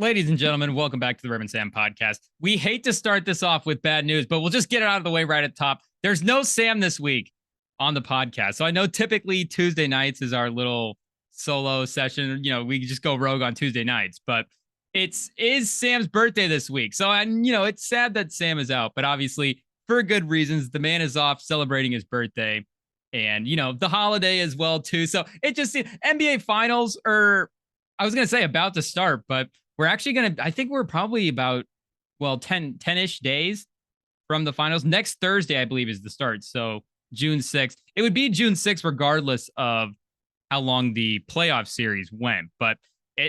Ladies and gentlemen, welcome back to the Rem and Sam podcast. We hate to start this off with bad news, but we'll just get it out of the way right at the top. There's no Sam this week on the podcast. So I know typically Tuesday nights is our little solo session. You know, we just go rogue on Tuesday nights, but is Sam's birthday this week. So, it's sad that Sam is out, but obviously for good reasons. The man is off celebrating his birthday and, the holiday as well, too. So it just, NBA finals are, I was going to say about to start, but we're actually I think we're probably about, 10-ish days from the finals. Next Thursday, I believe, is the start. So June 6th. It would be June 6th, regardless of how long the playoff series went. But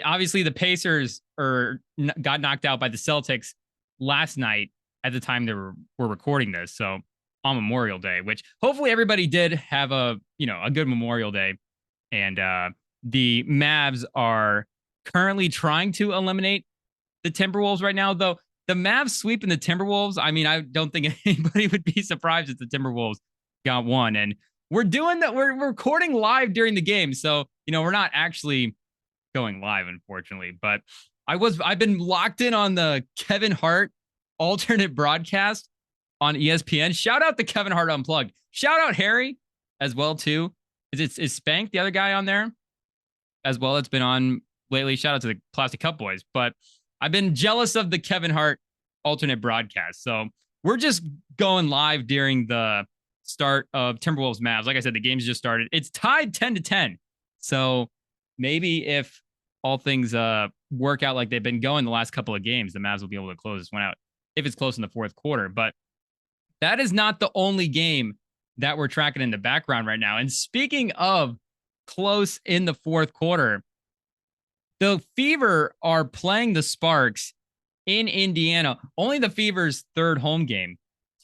obviously, the Pacers got knocked out by the Celtics last night at the time they were recording this. So on Memorial Day, which hopefully everybody did have a good Memorial Day. And the Mavs are currently trying to eliminate the Timberwolves right now, though the Mavs sweeping the Timberwolves. I mean, I don't think anybody would be surprised if the Timberwolves got one. And we're doing that. We're recording live during the game. So, we're not actually going live, unfortunately, but I've been locked in on the Kevin Hart alternate broadcast on ESPN. Shout out to Kevin Hart Unplugged. Shout out Harry as well, too. Is Spank the other guy on there as well? It's been on lately. Shout out to the Plastic Cup Boys, but I've been jealous of the Kevin Hart alternate broadcast. So we're just going live during the start of Timberwolves Mavs. Like I said, the game's just started. It's tied 10-10. So maybe if all things work out like they've been going the last couple of games, the Mavs will be able to close this one out if it's close in the fourth quarter. But that is not the only game that we're tracking in the background right now. And speaking of close in the fourth quarter, the Fever are playing the Sparks in Indiana. Only the Fever's third home game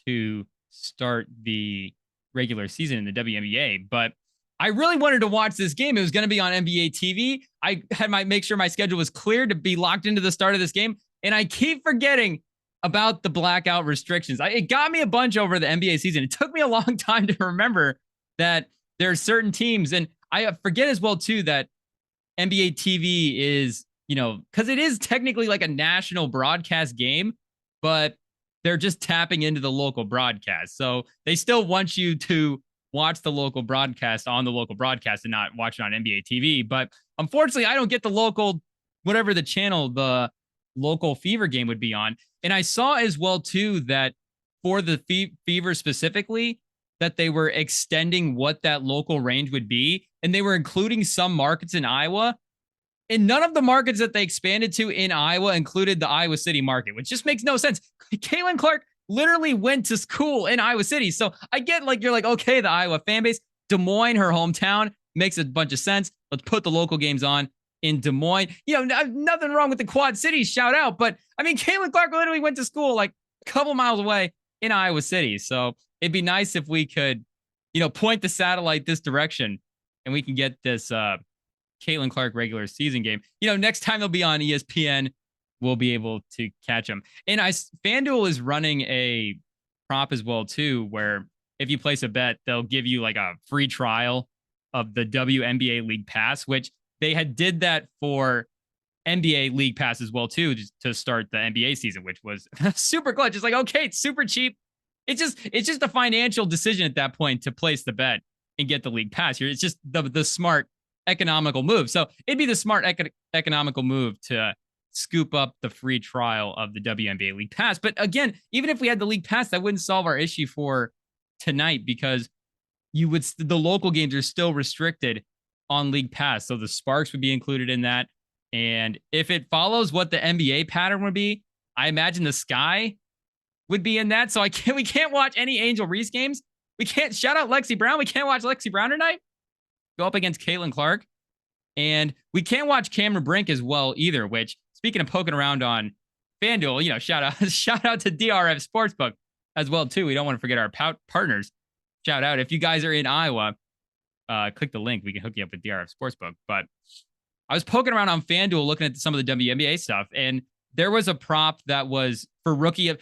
to start the regular season in the WNBA. But I really wanted to watch this game. It was going to be on NBA TV. I had make sure my schedule was clear to be locked into the start of this game. And I keep forgetting about the blackout restrictions. It got me a bunch over the NBA season. It took me a long time to remember that there are certain teams. And I forget as well, too, that NBA TV is, because it is technically like a national broadcast game, but they're just tapping into the local broadcast. So they still want you to watch the local broadcast on the local broadcast and not watch it on NBA TV. But unfortunately, I don't get the local, whatever the channel, the local Fever game would be on. And I saw as well, too, that for the Fever specifically, that they were extending what that local range would be. And they were including some markets in Iowa. And none of the markets that they expanded to in Iowa included the Iowa City market, which just makes no sense. Caitlin Clark literally went to school in Iowa City. So I get you're like, okay, the Iowa fan base, Des Moines, her hometown, makes a bunch of sense. Let's put the local games on in Des Moines. Nothing wrong with the Quad Cities, shout out. But I mean, Caitlin Clark literally went to school like a couple miles away in Iowa City. So it'd be nice if we could, point the satellite this direction and we can get this Caitlin Clark regular season game. Next time they'll be on ESPN, we'll be able to catch them. And FanDuel is running a prop as well, too, where if you place a bet, they'll give you like a free trial of the WNBA League Pass, which they did that for NBA League Pass as well, too, just to start the NBA season, which was super clutch. It's like, okay, it's super cheap. It's just a financial decision at that point to place the bet and get the League Pass here. It's just the smart economical move. So it'd be the smart economical move to scoop up the free trial of the WNBA League Pass. But again, even if we had the League Pass, that wouldn't solve our issue for tonight because the local games are still restricted on League Pass. So the Sparks would be included in that. And if it follows what the NBA pattern would be, I imagine the Sky would be in that. So we can't watch any Angel Reese games. We can't shout out Lexi Brown. We can't watch Lexi Brown tonight. Go up against Caitlin Clark. And we can't watch Cameron Brink as well either, which, speaking of poking around on FanDuel, shout out to DRF Sportsbook as well, too. We don't want to forget our partners. Shout out. If you guys are in Iowa, click the link. We can hook you up with DRF Sportsbook. But I was poking around on FanDuel looking at some of the WNBA stuff, and there was a prop that was for rookie of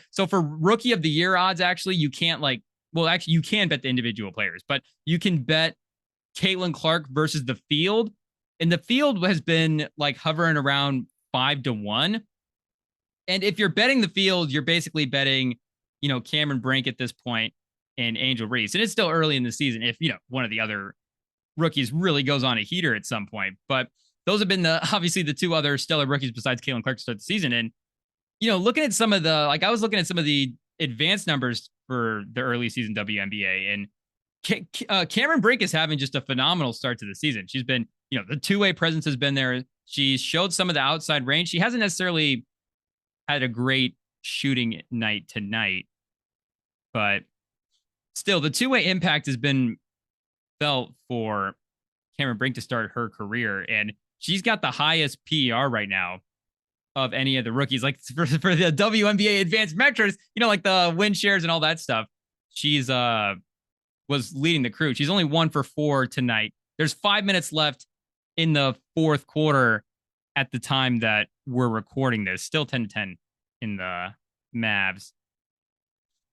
the year odds. Actually, you can't you can bet the individual players, but you can bet Caitlin Clark versus the field. And the field has been hovering around 5-1. And if you're betting the field, you're basically betting, Cameron Brink at this point and Angel Reese. And it's still early in the season if, one of the other rookies really goes on a heater at some point. But those have been obviously the two other stellar rookies besides Caitlin Clark to start the season. And, looking at some of I was looking at some of the advanced numbers for the early season WNBA, and Cameron Brink is having just a phenomenal start to the season. She's been, the two-way presence has been there. She showed some of the outside range. She hasn't necessarily had a great shooting night tonight, but still the two-way impact has been felt for Cameron Brink to start her career. And she's got the highest PER right now of any of the rookies. Like for the WNBA advanced metrics, like the win shares and all that stuff. She's was leading the crew. She's only 1 for 4 tonight. There's 5 minutes left in the fourth quarter at the time that we're recording this. Still 10-10 in the Mavs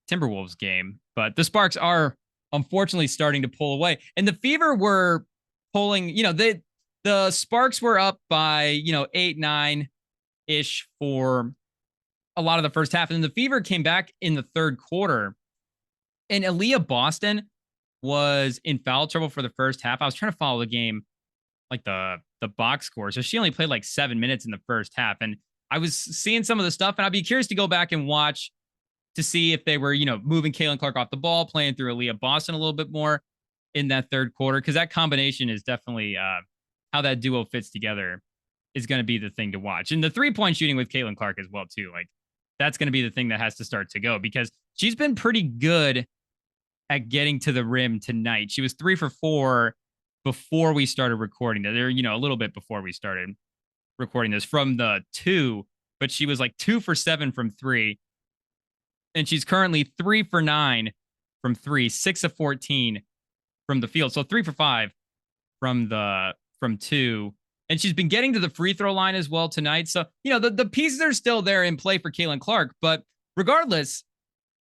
Timberwolves game. But the Sparks are unfortunately starting to pull away. And the Fever were pulling, the Sparks were up by, 8-9-ish for a lot of the first half. And the Fever came back in the third quarter. And Aaliyah Boston was in foul trouble for the first half. I was trying to follow the game, like the box score. So she only played like 7 minutes in the first half. And I was seeing some of the stuff, and I'd be curious to go back and watch to see if they were, moving Caitlin Clark off the ball, playing through Aaliyah Boston a little bit more in that third quarter. Cause that combination is definitely how that duo fits together is going to be the thing to watch. And the 3-point shooting with Caitlin Clark as well, too. Like that's going to be the thing that has to start to go, because she's been pretty good at getting to the rim tonight. She was 3 for 4 before we started recording. There, a little bit before we started recording this from the 2, but she was like 2 for 7 from 3. And she's currently 3 for 9 from 3, 6 of 14 from the field. So 3 for 5 from 2. And she's been getting to the free throw line as well tonight. So, the pieces are still there in play for Caitlin Clark. But regardless,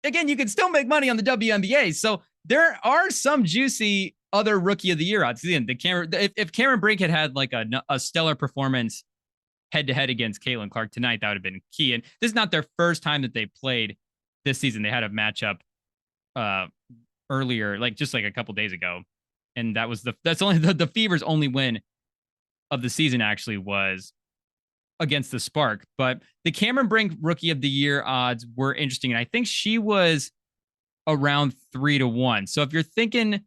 again, you can still make money on the WNBA. So there are some juicy other rookie of the year odds. If Cameron Brink had like a stellar performance head-to-head against Caitlin Clark tonight, that would have been key. And this is not their first time that they played this season. They had a matchup earlier, just a couple days ago. And that's only the Fever's only win of the season actually was against the Spark. But the Cameron Brink rookie of the year odds were interesting. And I think she was around 3-1. So if you're thinking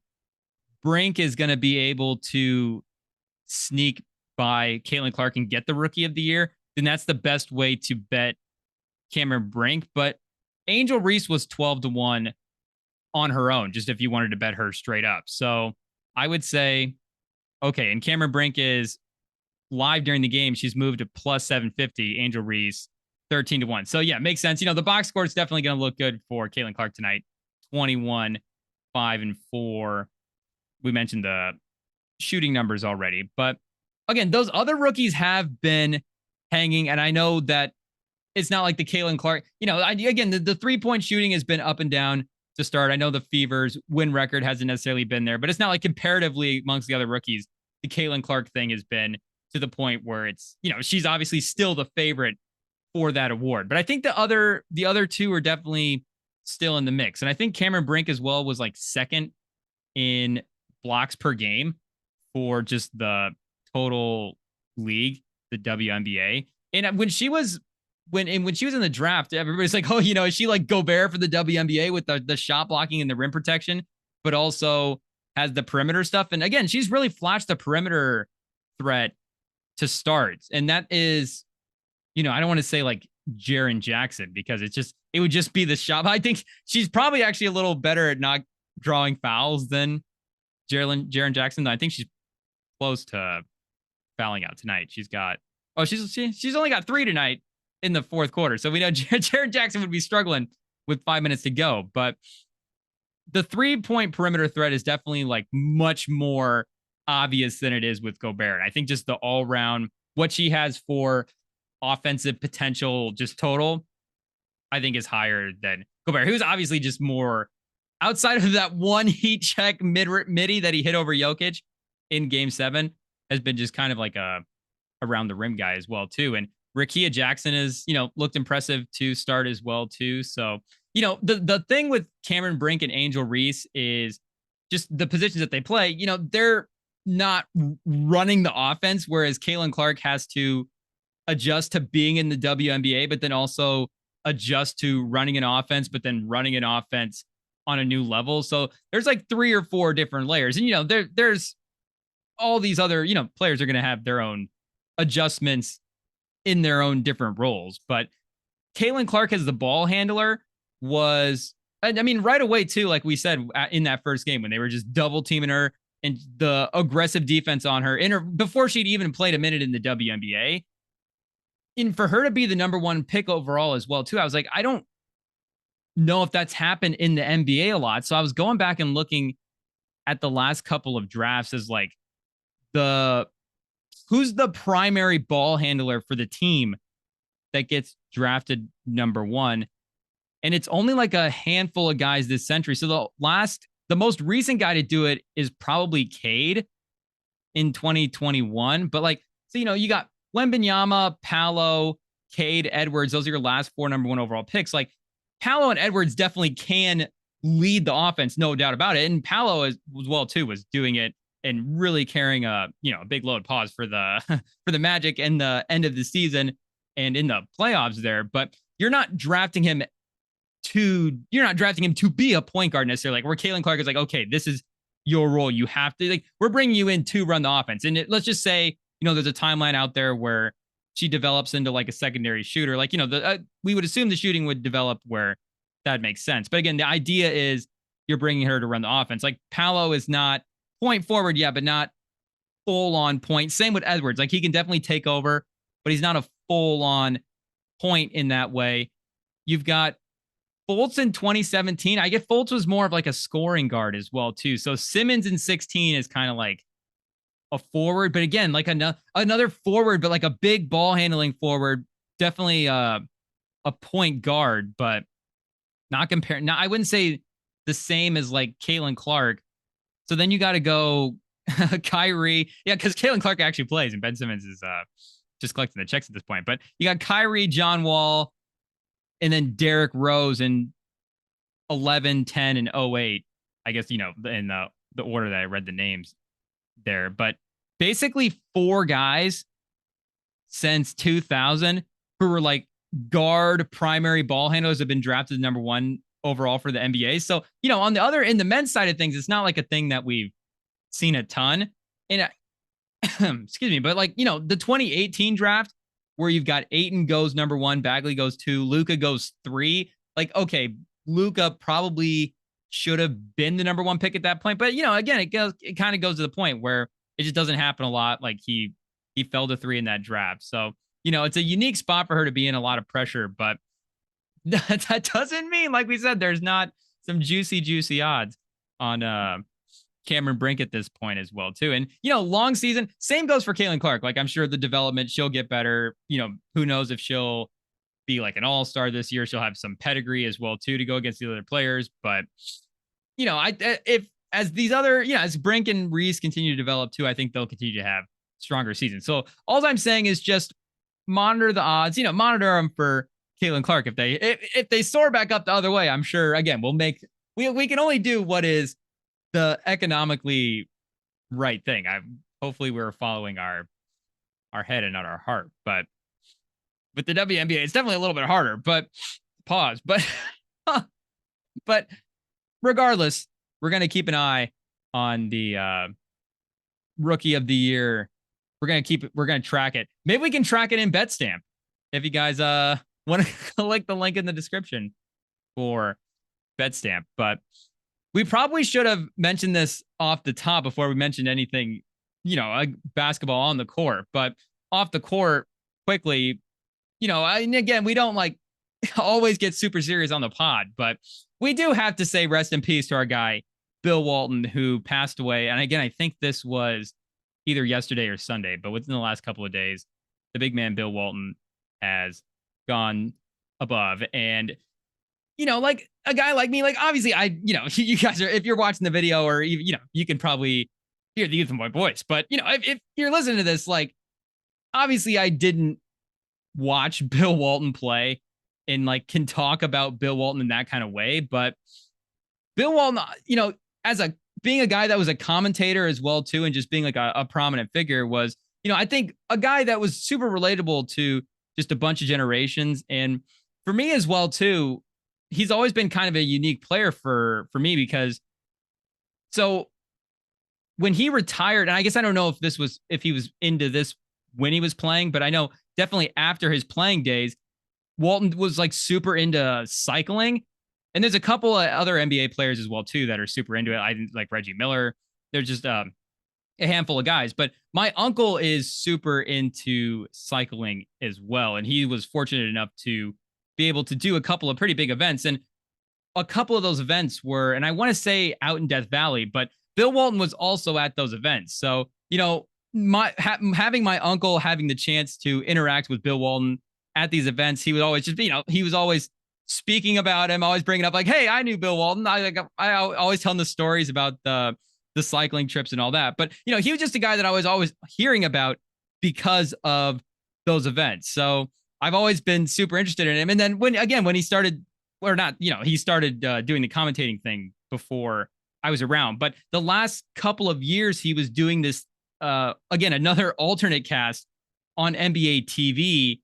Brink is going to be able to sneak by Caitlin Clark and get the rookie of the year, then that's the best way to bet Cameron Brink. But Angel Reese was 12-1 on her own, just if you wanted to bet her straight up. So I would say, okay, and Cameron Brink is live during the game. She's moved to plus 750. Angel Reese 13-1. So yeah, makes sense. The box score is definitely going to look good for Caitlin Clark tonight. 21, 5 and 4. We mentioned the shooting numbers already, but again, those other rookies have been hanging. And I know that it's not like the Caitlin Clark, again, the 3-point shooting has been up and down to start. I know the Fever's win record hasn't necessarily been there, but it's not like comparatively amongst the other rookies, the Caitlin Clark thing has been to the point where it's, she's obviously still the favorite for that award. But I think the other two are definitely still in the mix. And I think Cameron Brink as well was like second in blocks per game for just the total league, the WNBA. And when she was in the draft, everybody's like, oh, is she like Gobert for the WNBA with the shot blocking and the rim protection, but also has the perimeter stuff. And again, she's really flashed the perimeter threat to start. And that is, I don't want to say like Jaren Jackson, because it would just be the shot. I think she's probably actually a little better at not drawing fouls than Jaren Jackson. I think she's close to fouling out tonight. She's only got 3 tonight in the fourth quarter. So we know Jaren Jackson would be struggling with 5 minutes to go. But the 3-point perimeter threat is definitely like much more obvious than it is with Gobert. I think just the all round, what she has for offensive potential, just total, I think is higher than Gobert, who's obviously just more outside of that one heat check midi that he hit over Jokic in game 7, has been just kind of like a around the rim guy as well too. And Rickea Jackson is, looked impressive to start as well too. So, the thing with Cameron Brink and Angel Reese is just the positions that they play. They're not running the offense, whereas Caitlin Clark has to adjust to being in the WNBA, but then also adjust to running an offense, but then running an offense on a new level. So there's like 3 or 4 different layers. And, there's all these other, players are going to have their own adjustments in their own different roles. But Caitlin Clark as the ball handler was, I mean, right away too, like we said in that first game when they were just double teaming her and the aggressive defense on her before she'd even played a minute in the WNBA. And for her to be the number 1 pick overall as well too, I was like, I don't know if that's happened in the NBA a lot. So I was going back and looking at the last couple of drafts as like who's the primary ball handler for the team that gets drafted number 1. And it's only like a handful of guys this century. So the most recent guy to do it is probably Cade in 2021. But like, so, you got Wembanyama, Paolo, Cade, Edwards. Those are your last 4 number 1 overall picks. Like Paolo and Edwards definitely can lead the offense, no doubt about it. And Paolo as well too was doing it and really carrying a big load. Pause for the for the Magic and the end of the season and in the playoffs there. But you're not drafting him to be a point guard necessarily. Like where Caitlin Clark is like, okay, this is your role. You have to, like, we're bringing you in to run the offense. And let's just say, there's a timeline out there where she develops into like a secondary shooter. Like, we would assume the shooting would develop where that makes sense. But again, the idea is you're bringing her to run the offense. Like Paolo is not point forward, yeah, but not full on point. Same with Edwards. Like he can definitely take over, but he's not a full on point in that way. You've got Fultz in 2017. I get Fultz was more of like a scoring guard as well too. So Simmons in 16 is kind of like a forward, but again, like another forward, but like a big ball handling forward. Definitely a point guard, but not compared. Now I wouldn't say the same as like Caitlin Clark. So then you got to go Kyrie. Yeah, because Caitlin Clark actually plays and Ben Simmons is just collecting the checks at this point. But you got Kyrie, John Wall, and then Derrick Rose in 11, 10, and 08. I guess, in the order that I read the names there. But basically 4 guys since 2000 who were like guard primary ball handlers have been drafted number 1 overall for the NBA. So, on in the men's side of things, it's not like a thing that we've seen a ton. And excuse me, but like, the 2018 draft where you've got Ayton goes number 1, Bagley goes 2, Luka goes 3. Like, okay, Luka probably should have been the number 1 pick at that point. But, again, it kind of goes to the point where it just doesn't happen a lot. Like he fell to 3 in that draft. So, it's a unique spot for her to be in, a lot of pressure, but that doesn't mean, like we said, there's not some juicy odds on Cameron Brink at this point as well too. And, long season, same goes for Caitlin Clark. Like I'm sure the development, she'll get better. Who knows if she'll be like an all-star this year. She'll have some pedigree as well too to go against the other players. But, as Brink and Reese continue to develop too, I think they'll continue to have stronger seasons. So all I'm saying is just monitor the odds, monitor them for Caitlin Clark. If they soar back up the other way, I'm sure, again, we can only do what is the economically right thing. Hopefully we're following our head and not our heart. But with the WNBA, it's definitely a little bit harder. But pause. But but regardless, we're gonna keep an eye on the rookie of the year. We're gonna track it. Maybe we can track it in BETSTAMP. If you guys want to click the link in the description for BETSTAMP. But we probably should have mentioned this off the top before we mentioned anything, basketball on the court. But off the court, quickly, and again, we don't like always get super serious on the pod, but we do have to say rest in peace to our guy, Bill Walton, who passed away. And again, I think this was either yesterday or Sunday, but within the last couple of days, the big man, Bill Walton, has gone above. And, like a guy like me, like obviously you guys are, if you're watching the video or, you can probably hear the Youth and Boy voice, but if you're listening to this, like, obviously I didn't watch Bill Walton play and like can talk about Bill Walton in that kind of way. But Bill Walton, as being a guy that was a commentator as well too, and just being like a prominent figure was, I think a guy that was super relatable to just a bunch of generations. And for me as well too, he's always been kind of a unique player for me because so when he retired, and I guess I don't know if he was into this when he was playing, but I know definitely after his playing days, Walton was like super into cycling. And there's a couple of other NBA players as well too that are super into it. I like Reggie Miller. They're just a handful of guys. But my uncle is super into cycling as well, and he was fortunate enough to be able to do a couple of pretty big events. And a couple of those events were, and I want to say out in Death Valley, but Bill Walton was also at those events. So having my uncle having the chance to interact with Bill Walton at these events, he would always just he was always speaking about him, always bringing up like, hey, I knew Bill Walton. I always tell him the stories about the cycling trips and all that. But he was just a guy that I was always hearing about because of those events. So I've always been super interested in him. And then when he started, or not, he started doing the commentating thing before I was around. But the last couple of years, he was doing this again, another alternate cast on NBA TV,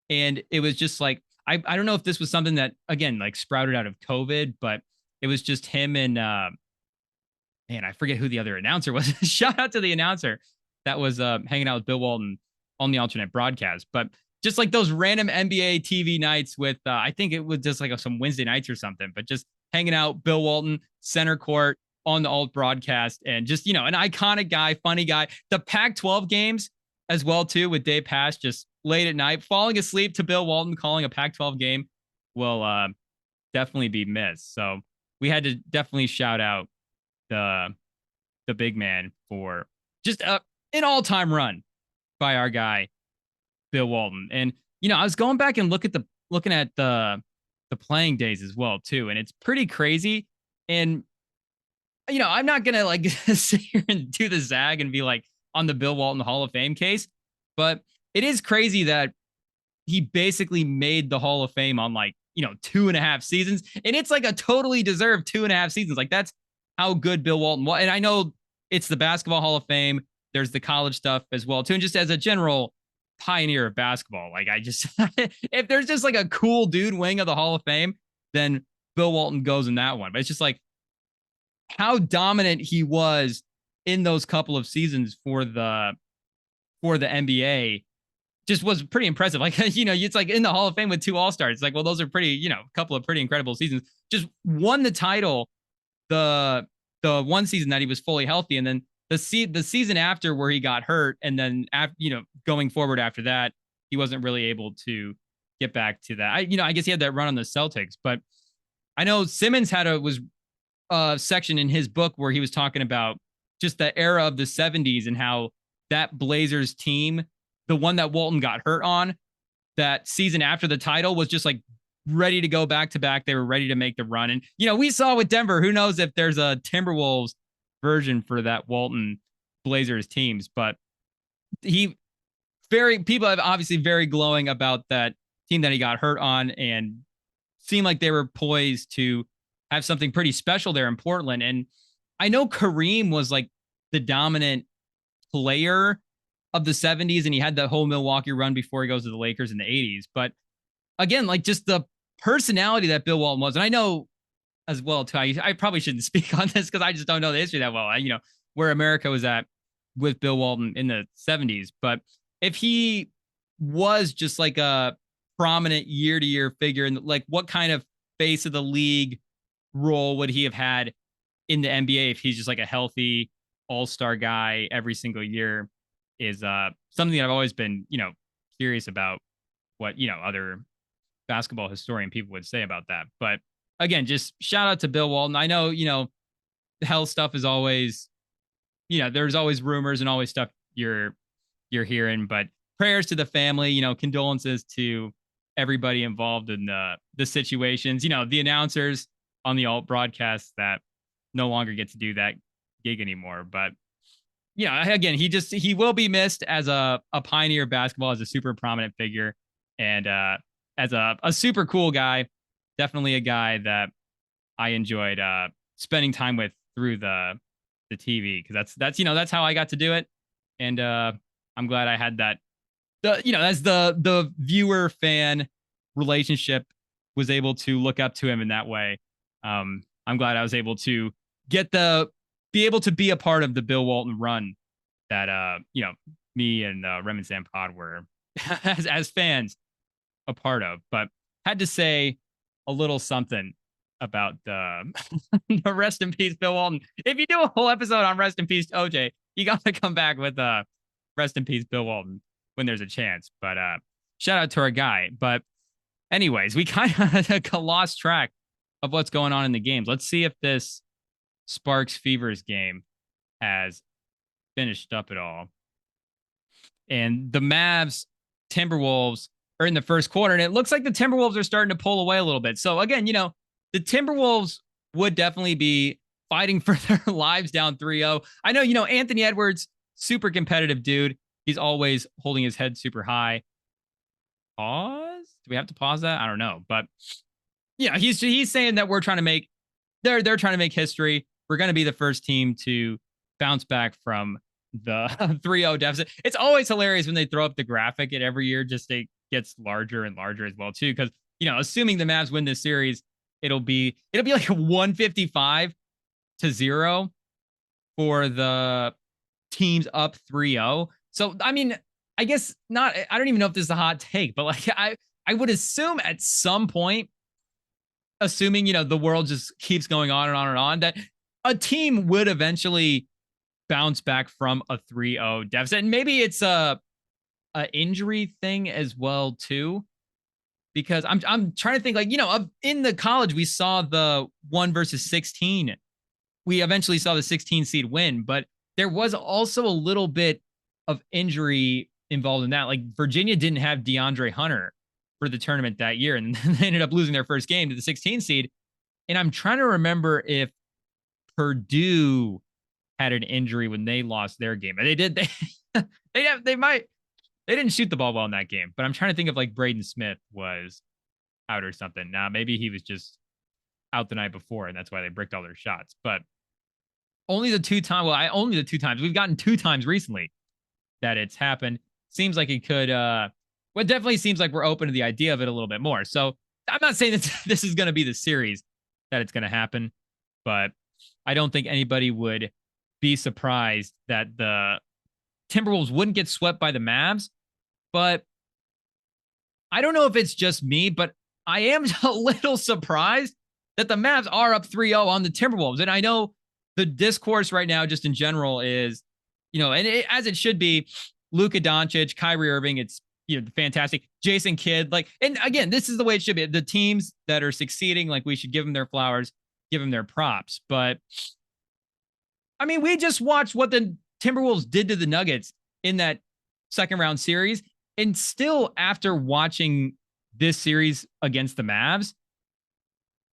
and it was just like I don't know if this was something that again like sprouted out of COVID, but it was just him and man, I forget who the other announcer was. Shout out to the announcer that was hanging out with Bill Walton on the alternate broadcast. But just like those random NBA TV nights with, I think it was just like some Wednesday nights or something, but just hanging out, Bill Walton, center court on the alt broadcast, and just, an iconic guy, funny guy. The Pac-12 games as well, too, with Dave Pass, just late at night, falling asleep to Bill Walton calling a Pac-12 game will definitely be missed. So we had to definitely shout out the big man for just an all-time run by our guy Bill Walton. And I was going back and looking at the playing days as well too, and it's pretty crazy. And I'm not gonna like sit here and do the zag and be like on the Bill Walton Hall of Fame case, but it is crazy that he basically made the Hall of Fame on like 2.5 seasons, and it's like a totally deserved 2.5 seasons. Like that's how good Bill Walton was. And I know it's the Basketball Hall of Fame. There's the college stuff as well too, and just as a general pioneer of basketball, like I just if there's just like a cool dude wing of the Hall of Fame, then Bill Walton goes in that one. But it's just like how dominant he was in those couple of seasons for the NBA just was pretty impressive. Like, it's like in the Hall of Fame with 2 All-Stars. It's like, well, those are pretty, a couple of pretty incredible seasons. Just won the title the one season that he was fully healthy, and then the season after where he got hurt, and then after, going forward after that, he wasn't really able to get back to that. I guess he had that run on the Celtics, but I know Simmons was a section in his book where he was talking about just the era of the 70s and how that Blazers team, the one that Walton got hurt on, that season after the title was just like ready to go back to back. They were ready to make the run. And, we saw with Denver, who knows if there's a Timberwolves version for that Walton Blazers teams, but people have obviously very glowing about that team that he got hurt on, and seemed like they were poised to have something pretty special there in Portland. And I know Kareem was like the dominant player of the 70s, and he had the whole Milwaukee run before he goes to the Lakers in the 80s. But again, like just the personality that Bill Walton was, and I know as well too, I probably shouldn't speak on this because I just don't know the history that well. Where America was at with Bill Walton in the 70s, but if he was just like a prominent year-to-year figure, and like what kind of face of the league role would he have had in the NBA if he's just like a healthy all-star guy every single year, is something that I've always been, curious about what, other basketball historian people would say about that. But again, just shout out to Bill Walton. I know, the health stuff is always, there's always rumors and always stuff you're hearing, but prayers to the family, condolences to everybody involved in the situations, the announcers on the alt broadcast that no longer get to do that gig anymore. But again, he will be missed as a pioneer of basketball, as a super prominent figure. And as a super cool guy, definitely a guy that I enjoyed spending time with through the TV, because that's how I got to do it. And I'm glad I had that. As the viewer fan relationship, was able to look up to him in that way. I'm glad I was able to be able to be a part of the Bill Walton run that me and Rem and Sam pod were as fans a part of. But had to say a little something about the rest in peace Bill Walton. If you do a whole episode on rest in peace OJ, you got to come back with rest in peace Bill Walton when there's a chance. But shout out to our guy. But anyways, we kind of lost track of what's going on in the games. Let's see if this Sparks Fevers game has finished up at all. And the Mavs Timberwolves are in the first quarter, and it looks like the Timberwolves are starting to pull away a little bit. So again, the Timberwolves would definitely be fighting for their lives down 3-0. I know, Anthony Edwards, super competitive dude. He's always holding his head super high. Pause? Do we have to pause that? I don't know. But yeah, he's saying that they're trying to make history. We're going to be the first team to bounce back from the 3-0 deficit. It's always hilarious when they throw up the graphic, and every year just it gets larger and larger as well too. Because assuming the Mavs win this series, it'll be like 155-0 for the teams up 3-0. So I mean, I guess not. I don't even know if this is a hot take, but like I would assume at some point, assuming the world just keeps going on and on and on, that a team would eventually bounce back from a 3-0 deficit. And maybe it's a injury thing as well too, because I'm trying to think, like, in the college we saw the 1 versus 16. We eventually saw the 16 seed win, but there was also a little bit of injury involved in that. Like Virginia didn't have DeAndre Hunter for the tournament that year, and they ended up losing their first game to the 16 seed. And I'm trying to remember if Purdue had an injury when they lost their game. And they did. They didn't shoot the ball well in that game, but I'm trying to think of like Braden Smith was out or something. Now maybe he was just out the night before, and that's why they bricked all their shots. But only the two times we've gotten 2 times recently that it's happened. Seems like it could. Well, it definitely seems like we're open to the idea of it a little bit more. So I'm not saying that this is going to be the series that it's going to happen, but I don't think anybody would be surprised that the Timberwolves wouldn't get swept by the Mavs. But I don't know if it's just me, but I am a little surprised that the Mavs are up 3-0 on the Timberwolves. And I know the discourse right now, just in general, is, as it should be, Luka Doncic, Kyrie Irving, it's, fantastic. Jason Kidd, and again, this is the way it should be. The teams that are succeeding, like, we should give them their flowers, give them their props. But I mean, we just watched what the Timberwolves did to the Nuggets in that second round series. And still, after watching this series against the Mavs,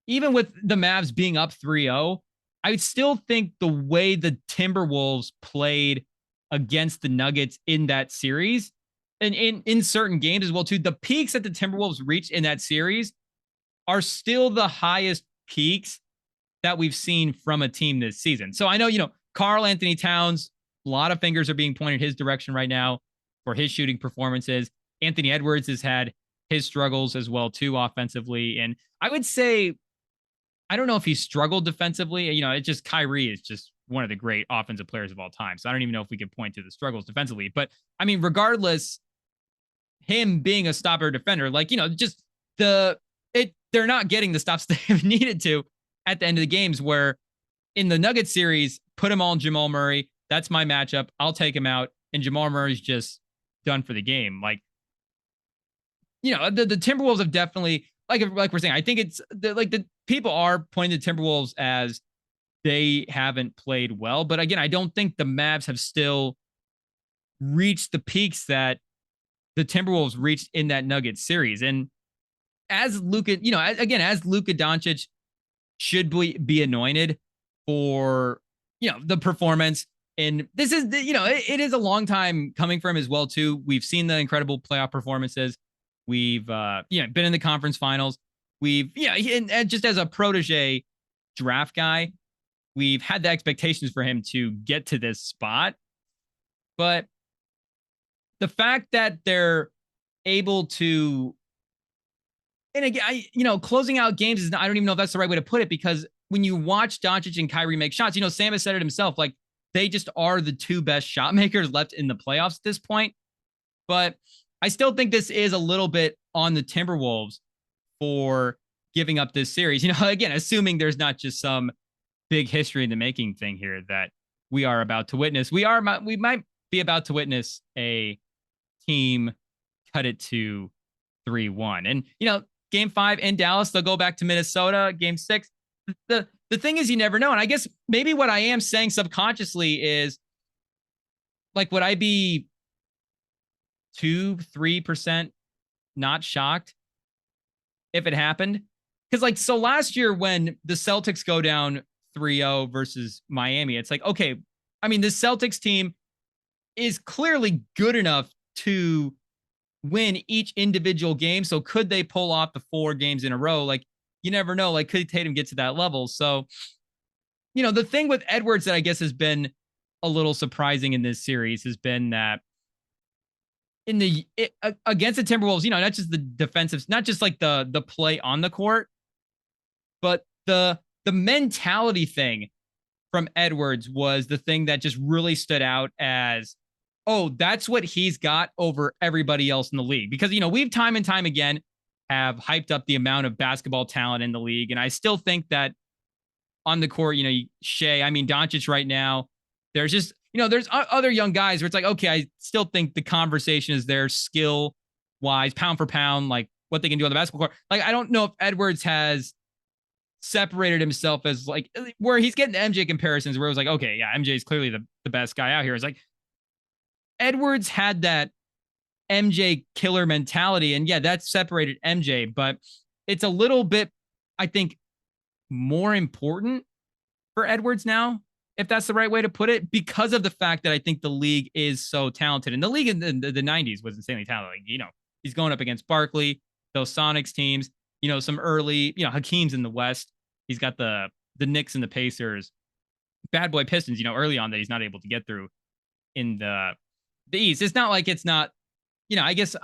even with the Mavs being up 3-0, I still think the way the Timberwolves played against the Nuggets in that series, and in certain games as well too, the peaks that the Timberwolves reached in that series are still the highest peaks that we've seen from a team this season. So I know, Karl Anthony Towns, a lot of fingers are being pointed his direction right now for his shooting performances. Anthony Edwards has had his struggles as well too offensively. And I would say, I don't know if he struggled defensively. It's just Kyrie is just one of the great offensive players of all time. So I don't even know if we could point to the struggles defensively. But I mean, regardless, him being a stopper defender, they're not getting the stops they have needed to at the end of the games, where in the Nuggets series, put him on Jamal Murray. That's my matchup. I'll take him out. And Jamal Murray's just done for the game. The Timberwolves have definitely, like we're saying, I think it's the people are pointing to Timberwolves as they haven't played well. But again, I don't think the Mavs have still reached the peaks that the Timberwolves reached in that Nuggets series. And as Luka, as Luka Doncic should be anointed for, the performance. And this is, it is a long time coming from him as well too. We've seen the incredible playoff performances We've been in the conference finals. We've and just as a protege draft guy, we've had the expectations for him to get to this spot. But the fact that they're able to, and again, closing out games is, I don't even know if that's the right way to put it, because when you watch Doncic and Kyrie make shots, Sam has said it himself, like they just are the two best shot makers left in the playoffs at this point. But I still think this is a little bit on the Timberwolves for giving up this series. Again, assuming there's not just some big history in the making thing here that we are about to witness. We might be about to witness a team cut it to 3-1. And, game 5 in Dallas, they'll go back to Minnesota. Game 6. The thing is, you never know. And I guess maybe what I am saying subconsciously is, like, would I be 2-3% not shocked if it happened? Because, so last year when the Celtics go down 3-0 versus Miami, it's like, okay, I mean, the Celtics team is clearly good enough to win each individual game. So could they pull off the 4 games in a row? Like, you never know. Like, could Tatum get to that level? So, the thing with Edwards that I guess has been a little surprising in this series has been that against the Timberwolves, not just the defensive, not just like the play on the court, but the mentality thing from Edwards was the thing that just really stood out as, oh, that's what he's got over everybody else in the league. Because, we've time and time again have hyped up the amount of basketball talent in the league. And I still think that on the court, Shea, Doncic right now, there's just, there's other young guys where it's like, okay, I still think the conversation is there skill wise, pound for pound, like what they can do on the basketball court. Like, I don't know if Edwards has separated himself as like where he's getting the MJ comparisons where it was like, okay, yeah, MJ is clearly the best guy out here. It's like Edwards had that MJ killer mentality, and yeah, that separated MJ, but it's a little bit, I think, more important for Edwards now, if that's the right way to put it, because of the fact that I think the league is so talented. And the league in the 90s was insanely talented. Like, he's going up against Barkley, those Sonics teams, some early, Hakeem's in the West. He's got the Knicks and the Pacers, bad boy Pistons, early on that he's not able to get through in the East. It's not like it's not, I guess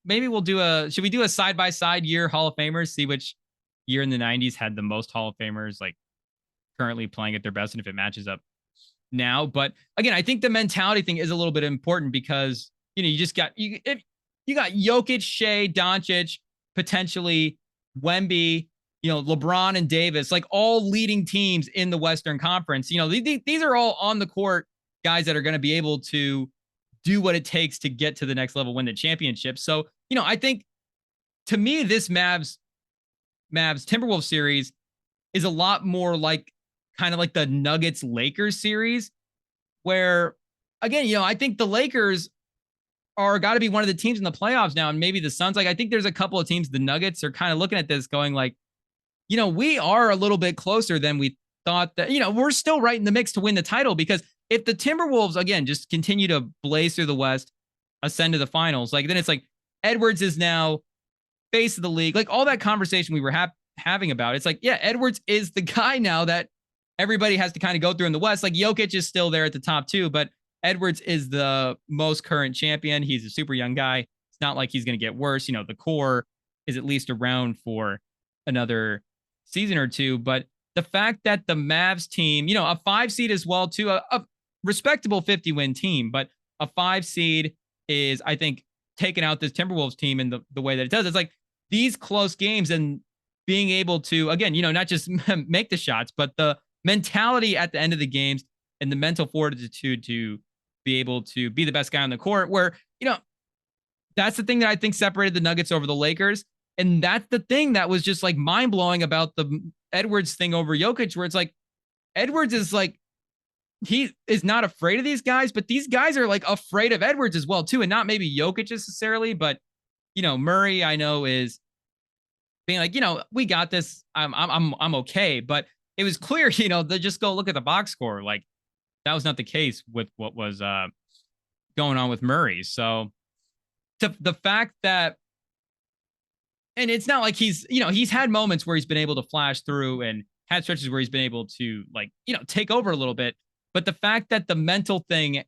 maybe we'll should we do a side-by-side year Hall of Famers, see which year in the 90s had the most Hall of Famers, like currently playing at their best, and if it matches up now. But again, I think the mentality thing is a little bit important because, you just got, you got Jokic, Shea, Doncic, potentially Wemby, LeBron and Davis, like all leading teams in the Western Conference. These are all on the court guys that are going to be able to do what it takes to get to the next level, win the championship. So, I think to me, this Mavs Timberwolves series is a lot more like kind of like the Nuggets Lakers series, where again, I think the Lakers are got to be one of the teams in the playoffs now, and maybe the Suns. Like, I think there's a couple of teams, the Nuggets are kind of looking at this going like, we are a little bit closer than we thought that, we're still right in the mix to win the title, because if the Timberwolves, again, just continue to blaze through the West, ascend to the finals, like then it's like Edwards is now face of the league, like all that conversation we were having about. It's like, yeah, Edwards is the guy now that everybody has to kind of go through in the West. Like Jokic is still there at the top too, but Edwards is the most current champion. He's a super young guy. It's not like he's going to get worse. The core is at least around for another season or two. But the fact that the Mavs team, a 5 seed as well too, a respectable 50-win team, but a 5 seed is, I think, taking out this Timberwolves team in the way that it does. It's like these close games and being able to, again, not just make the shots, but the mentality at the end of the games and the mental fortitude to be able to be the best guy on the court, where, that's the thing that I think separated the Nuggets over the Lakers. And that's the thing that was just like mind blowing about the Edwards thing over Jokic, where it's like Edwards is like, he is not afraid of these guys, but these guys are like afraid of Edwards as well too. And not maybe Jokic necessarily, but Murray, I know, is being like, we got this. I'm okay. But it was clear, they just go look at the box score. Like that was not the case with what was going on with Murray. So the fact that and it's not like he's had moments where he's been able to flash through and had stretches where he's been able to take over a little bit. But the fact that the mental thing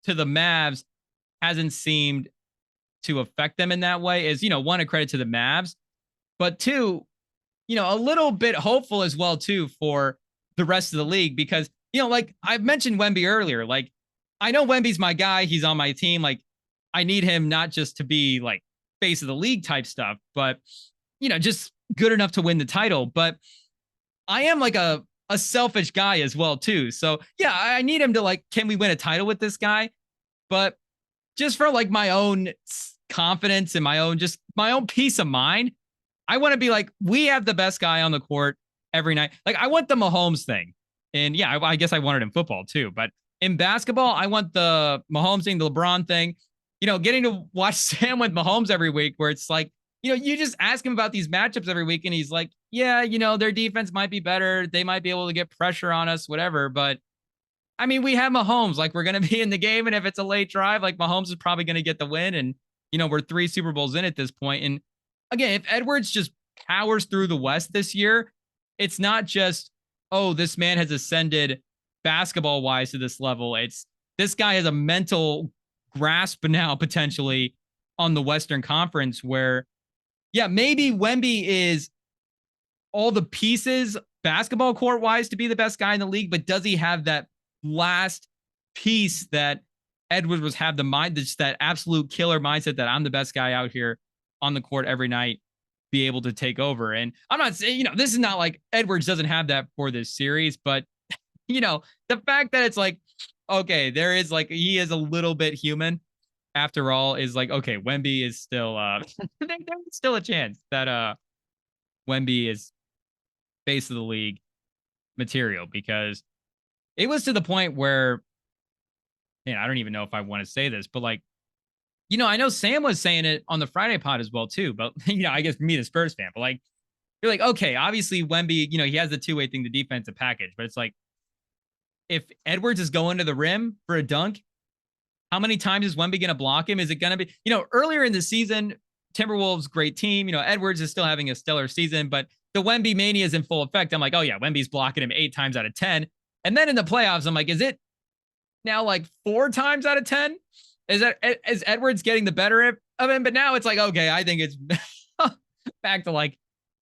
to the Mavs hasn't seemed to affect them in that way is, one, a credit to the Mavs, but two, a little bit hopeful as well, too, for the rest of the league, because, like I've mentioned Wemby earlier, like I know Wemby's my guy. He's on my team. Like I need him not just to be like face of the league type stuff, but, just good enough to win the title. But I am like a selfish guy as well, too. So yeah, I need him to like, can we win a title with this guy? But just for like my own confidence and my own peace of mind, I want to be like, we have the best guy on the court every night. Like I want the Mahomes thing. And yeah, I guess I want it in football too. But in basketball, I want the Mahomes thing, the LeBron thing, getting to watch Sam with Mahomes every week, where it's like, you just ask him about these matchups every week and he's like, yeah, their defense might be better. They might be able to get pressure on us, whatever. But I mean, we have Mahomes, like we're going to be in the game. And if it's a late drive, like Mahomes is probably going to get the win. And, we're 3 Super Bowls in at this point. And again, if Edwards just powers through the West this year, it's not just, oh, this man has ascended basketball wise to this level. It's this guy has a mental grasp now potentially on the Western Conference where, yeah, maybe Wemby is all the pieces basketball court wise to be the best guy in the league, but does he have that last piece that Edwards was have the mind, just that absolute killer mindset that I'm the best guy out here on the court every night, be able to take over? And I'm not saying, this is not like Edwards doesn't have that for this series, but the fact that it's like, okay, there is like, he is a little bit human after all, is like, okay, Wemby is still, there's still a chance that Wemby is face of the league material, because it was to the point where, man, I don't even know if I want to say this, but like, I know Sam was saying it on the Friday pod as well too, but I guess for me, the Spurs fan, but like, you're like, okay, obviously Wemby, he has the two-way thing, the defensive package, but it's like, if Edwards is going to the rim for a dunk, how many times is Wemby going to block him? Is it going to be, earlier in the season, Timberwolves, great team, Edwards is still having a stellar season, but the Wemby mania is in full effect. I'm like, oh yeah, Wemby's blocking him 8 times out of 10. And then in the playoffs, I'm like, is it now like 4 times out of 10? Is Edwards getting the better of him? But now it's like, okay, I think it's back to like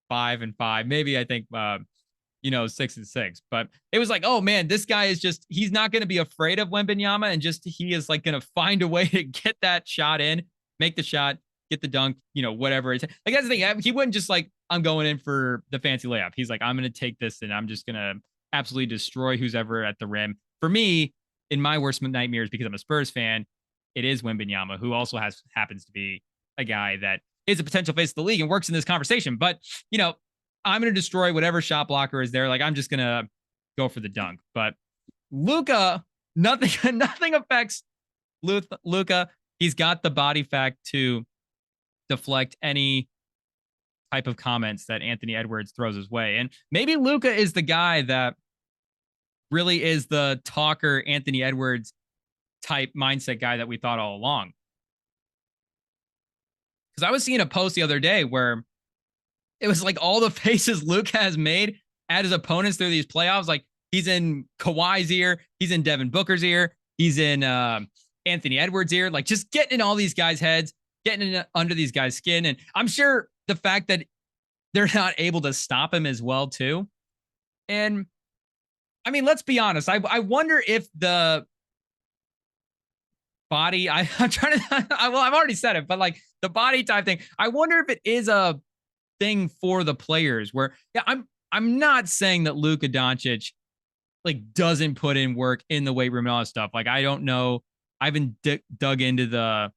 5 and 5. Maybe I think 6 and 6. But it was like, oh man, this guy is just, he's not going to be afraid of Wembanyama, and just he is like going to find a way to get that shot in, make the shot, get the dunk, whatever it's like. That's the thing. He wouldn't just like, I'm going in for the fancy layup. He's like, I'm going to take this and I'm just going to absolutely destroy who's ever at the rim. For me, in my worst nightmares, because I'm a Spurs fan, it is Wembanyama, who also happens to be a guy that is a potential face of the league and works in this conversation. But, I'm going to destroy whatever shot blocker is there. Like, I'm just going to go for the dunk. But Luka, nothing affects Luka. He's got the body fact to deflect any type of comments that Anthony Edwards throws his way. And maybe Luka is the guy that really is the talker Anthony Edwards type mindset guy that we thought all along. Because I was seeing a post the other day where it was like all the faces Luka has made at his opponents through these playoffs. Like, he's in Kawhi's ear, he's in Devin Booker's ear, he's in Anthony Edwards' ear, like just getting in all these guys' heads, getting in under these guys' skin. And I'm sure the fact that they're not able to stop him as well too. And I mean, let's be honest. I wonder if the body, I'm trying to, well, I've already said it, but like the body type thing, I wonder if it is a thing for the players where, yeah, I'm not saying that Luka Doncic like doesn't put in work in the weight room and all that stuff. Like, I don't know. I haven't dug into the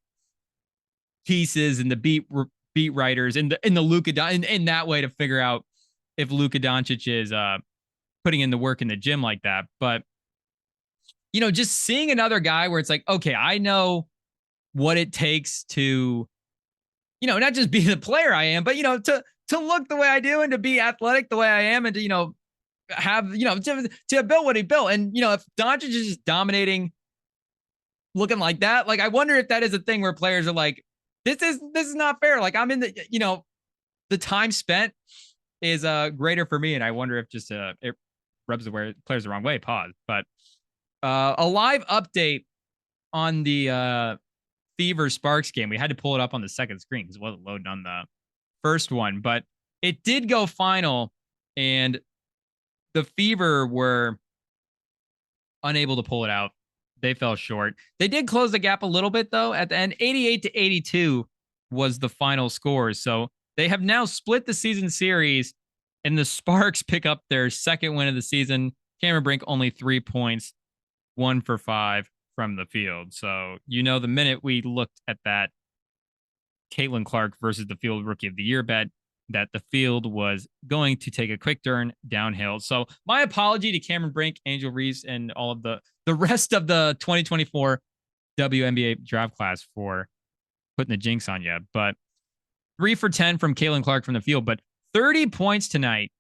pieces and the beat writers in the Luka in that way to figure out if Luka Doncic is putting in the work in the gym like that. But just seeing another guy where it's like, okay, I know what it takes to, not just be the player I am, but to look the way I do and to be athletic the way I am, and to have to build what he built. And if Doncic is just dominating, looking like that, like I wonder if that is a thing where players are like, this is not fair. Like, I'm in the the time spent is greater for me, and I wonder if just it rubs the players the wrong way. Pause. But a live update on the Fever Sparks game. We had to pull it up on the second screen because it wasn't loading on the first one, but it did go final, and the Fever were unable to pull it out. They fell short. They did close the gap a little bit though at the end. 88-82 was the final score. So they have now split the season series, and the Sparks pick up their second win of the season. Cameron Brink only 3 points, 1 for 5 from the field. So, the minute we looked at that Caitlin Clark versus the field rookie of the year bet, that the field was going to take a quick turn downhill. So my apology to Cameron Brink, Angel Reese, and all of the rest of the 2024 WNBA draft class for putting the jinx on you. But 3 for 10 from Caitlin Clark from the field, but 30 points tonight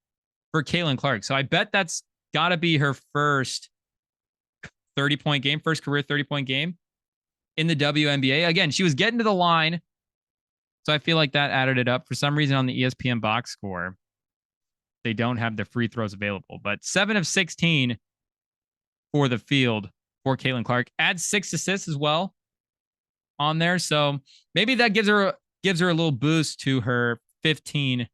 for Caitlin Clark. So I bet that's got to be her first 30-point game, first career 30-point game in the WNBA. Again, she was getting to the line, so I feel like that added it up. For some reason on the ESPN box score, they don't have the free throws available, but 7 of 16 for the field for Caitlin Clark. Adds 6 assists as well on there, so maybe that gives her a little boost to her 15-point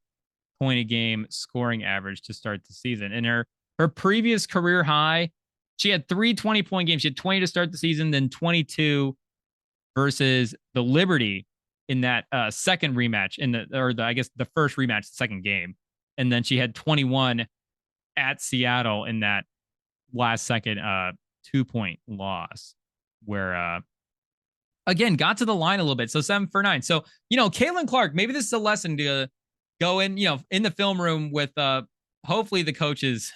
a game scoring average to start the season. And her previous career high, she had 3 20-point games. She had 20 to start the season, then 22 versus the Liberty in that second rematch the first rematch, the second game. And then she had 21 at Seattle in that last second 2-point loss where again got to the line a little bit. So 7 for 9. So, Caitlin Clark, maybe this is a lesson to go in, in the film room with hopefully the coaches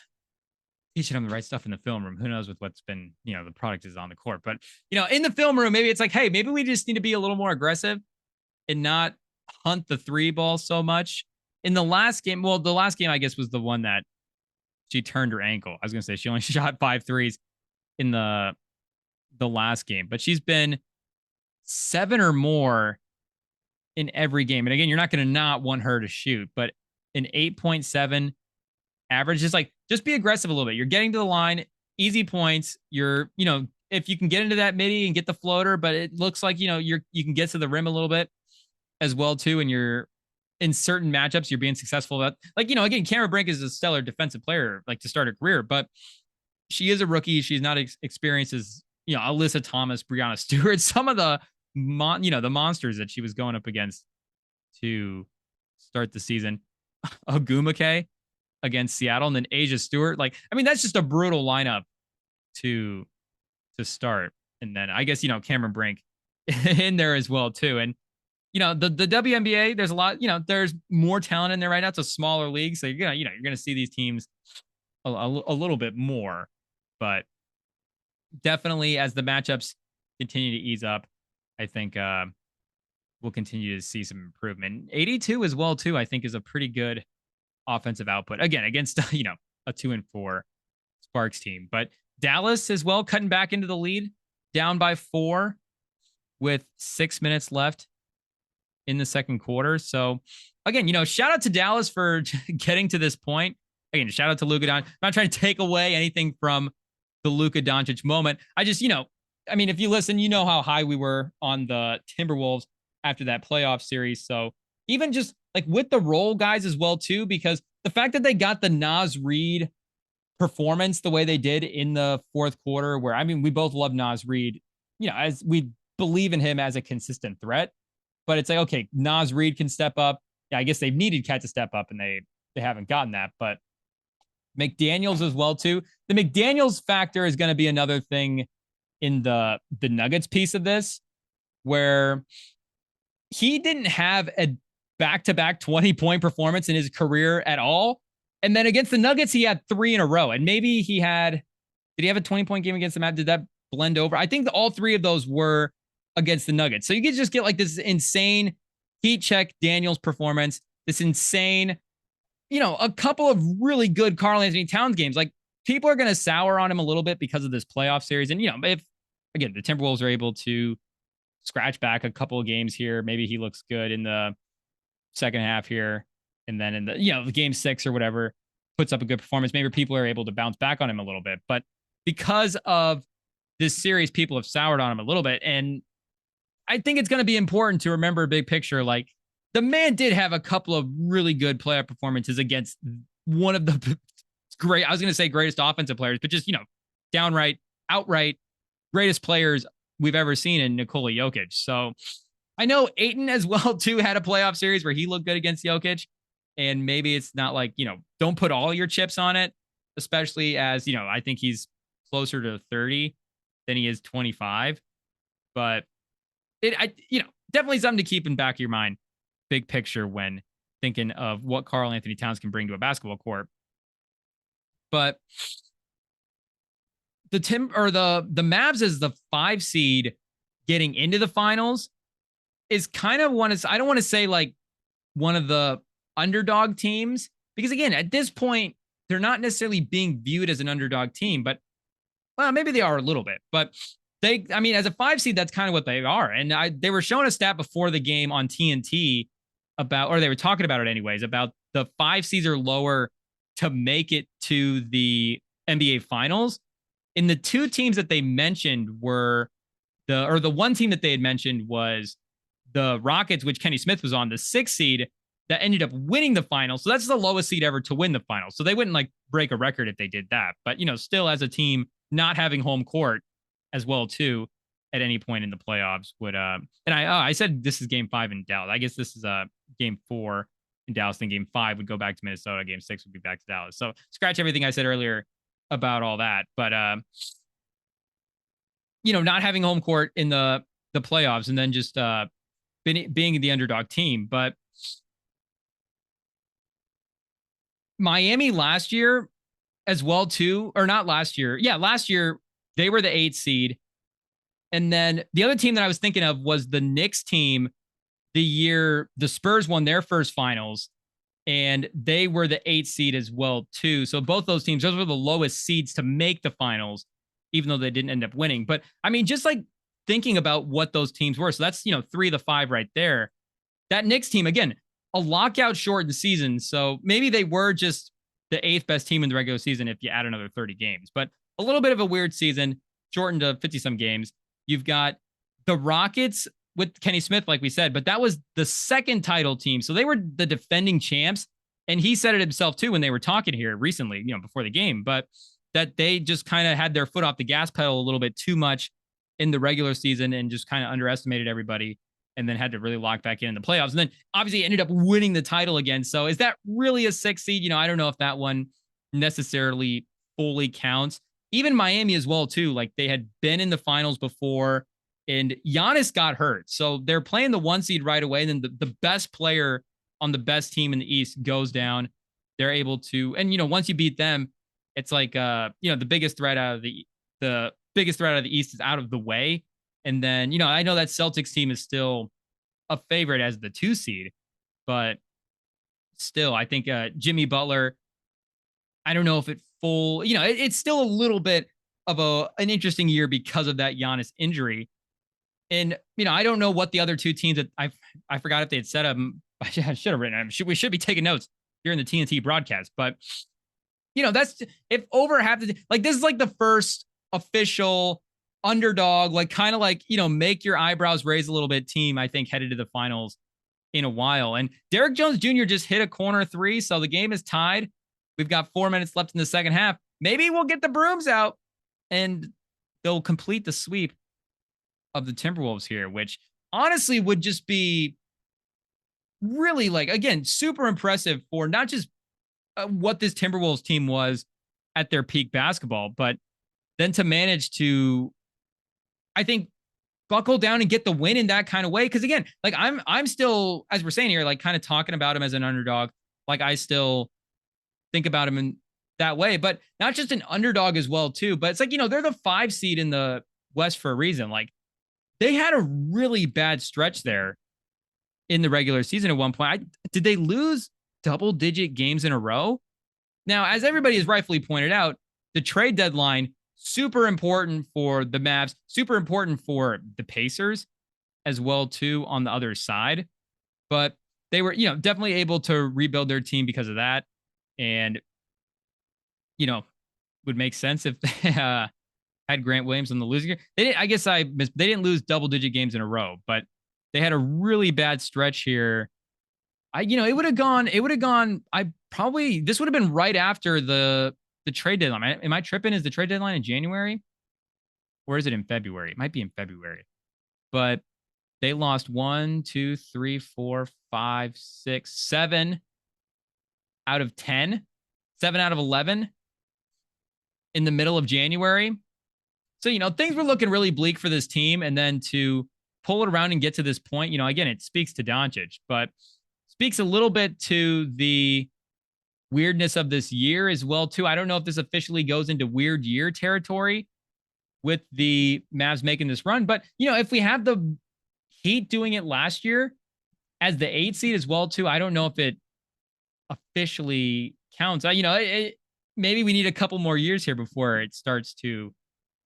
teaching them the right stuff in the film room. Who knows with what's been, the product is on the court. But, in the film room, maybe it's like, hey, maybe we just need to be a little more aggressive and not hunt the 3 ball so much. In the last game, the last game, I guess, was the one that she turned her ankle. I was going to say she only shot 5 threes in the last game, but she's been 7 or more in every game. And again, you're not going to not want her to shoot, but an 8.7 average is like, just be aggressive a little bit. You're getting to the line, easy points. You're, if you can get into that midi and get the floater, but it looks like, you can get to the rim a little bit as well too. And you're in certain matchups, you're being successful at, like, again, Cameron Brink is a stellar defensive player, like to start a career, but she is a rookie. She's not experienced as, Alyssa Thomas, Breanna Stewart, some of the the monsters that she was going up against to start the season. Ogumake against Seattle, and then Asia Stewart. Like, I mean, that's just a brutal lineup to start. And then I guess, Cameron Brink in there as well too. And, the WNBA, there's a lot, there's more talent in there right now. It's a smaller league. So you're going to see these teams a little bit more, but definitely as the matchups continue to ease up, I think we'll continue to see some improvement. 82 as well too, I think, is a pretty good offensive output. Again, against, a 2-4 Sparks team. But Dallas as well, cutting back into the lead, down by 4 with 6 minutes left in the second quarter. So again, shout out to Dallas for getting to this point. Again, shout out to Luka Doncic. I'm not trying to take away anything from the Luka Doncic moment. I just, if you listen, how high we were on the Timberwolves after that playoff series. So even just like with the role guys as well too, because the fact that they got the Naz Reid performance the way they did in the fourth quarter, where, we both love Naz Reid, as we believe in him as a consistent threat, but it's like, okay, Naz Reid can step up. Yeah, I guess they've needed Cat to step up and they haven't gotten that, but McDaniels as well too. The McDaniels factor is going to be another thing in the Nuggets piece of this, where he didn't have a back-to-back 20-point performance in his career at all. And then against the Nuggets, he had 3 in a row. And maybe did he have a 20-point game against the Mavs? Did that blend over? I think all 3 of those were against the Nuggets. So you could just get like this insane heat check Daniels performance, this insane, a couple of really good Karl-Anthony Towns games. Like, people are going to sour on him a little bit because of this playoff series. And, if, again, the Timberwolves are able to scratch back a couple of games here, maybe he looks good in the second half here And then in the game 6 or whatever, puts up a good performance. Maybe people are able to bounce back on him a little bit. But because of this series, people have soured on him a little bit. And I think it's going to be important to remember big picture. Like, the man did have a couple of really good playoff performances against one of the I was going to say greatest offensive players, but just, outright greatest players we've ever seen in Nikola Jokic. So I know Ayton as well, too, had a playoff series where he looked good against Jokic. And maybe it's not like, don't put all your chips on it, especially as, I think he's closer to 30 than he is 25. But definitely something to keep in back of your mind, big picture, when thinking of what Karl Anthony Towns can bring to a basketball court. But the Mavs as the 5 seed getting into the finals is kind of I don't want to say like one of the underdog teams, because again, at this point, they're not necessarily being viewed as an underdog team, but maybe they are a little bit, but as a 5 seed, that's kind of what they are. And they were showing a stat before the game on TNT or they were talking about it anyways, about the 5 seeds are lower to make it to the NBA finals. And the 2 teams that they mentioned were the one team that they had mentioned was the Rockets, which Kenny Smith was on, the 6 seed that ended up winning the final. So that's the lowest seed ever to win the final. So they wouldn't break a record if they did that. But, still as a team not having home court as well, too, at any point in the playoffs would, and I said this is game 5 in Dallas. I guess this is game 4 in Dallas. Then game 5 would go back to Minnesota. Game 6 would be back to Dallas. So scratch everything I said earlier about all that. But, not having home court in the playoffs and then just being the underdog team. But Miami last year as well, too, or not last year. Yeah, last year they were the 8th seed. And then the other team that I was thinking of was the Knicks team the year the Spurs won their first finals, and they were the 8th seed as well, too. So both those teams, those were the lowest seeds to make the finals, even though they didn't end up winning. But just thinking about what those teams were. So that's, 3 of the 5 right there. That Knicks team, again, a lockout shortened season. So maybe they were just the 8th best team in the regular season if you add another 30 games. But a little bit of a weird season, shortened to 50-some games. You've got the Rockets with Kenny Smith, like we said, but that was the 2nd title team. So they were the defending champs. And he said it himself, too, when they were talking here recently, before the game, but that they just kind of had their foot off the gas pedal a little bit too much in the regular season and just kind of underestimated everybody, and then had to really lock back in the playoffs. And then obviously ended up winning the title again. So is that really a 6 seed? I don't know if that one necessarily fully counts. Even Miami as well, too. They had been in the finals before, and Giannis got hurt. So they're playing the 1 seed right away. And then the best player on the best team in the East goes down. They're able to, and once you beat them, it's the biggest threat out of the biggest threat out of the East is out of the way. And then, I know that Celtics team is still a favorite as the 2 seed, but still, I think Jimmy Butler, I don't know if it's still a little bit of an interesting year because of that Giannis injury. And, I don't know what the other 2 teams that I forgot if they had set them. I should have written them. We should be taking notes here in the TNT broadcast, but that's if over half the, this is the first official underdog, make your eyebrows raise a little bit team, I think, headed to the finals in a while. And Derrick Jones Jr. just hit a corner 3. So the game is tied. We've got 4 minutes left in the second half. Maybe we'll get the brooms out and they'll complete the sweep of the Timberwolves here, which honestly would just be really again, super impressive for not just what this Timberwolves team was at their peak basketball, but then to manage to, I think, buckle down and get the win in that kind of way. Cause again, I'm still, as we're saying here, kind of talking about him as an underdog. I still think about him in that way, but not just an underdog as well, too. But it's they're the 5 seed in the West for a reason. They had a really bad stretch there in the regular season at one point. Did they lose double-digit games in a row? Now, as everybody has rightfully pointed out, the trade deadline, super important for the Mavs, super important for the Pacers as well, too, on the other side. But they were, definitely able to rebuild their team because of that. And, would make sense if they had Grant Williams on the losing year. They didn't, I guess they didn't lose double-digit games in a row, but they had a really bad stretch here. It would have gone, this would have been right after the trade deadline. Am I tripping? Is the trade deadline in January? Or is it in February? It might be in February. But they lost 1, 2, 3, 4, 5, 6, 7 out of 10, 7 out of 11 in the middle of January. So, things were looking really bleak for this team. And then to pull it around and get to this point, again, it speaks to Doncic, but speaks a little bit to the weirdness of this year as well, too. I don't know if this officially goes into weird year territory with the Mavs making this run, but, if we have the Heat doing it last year as the 8 seed as well, too, I don't know if it officially counts. Maybe we need a couple more years here before it starts to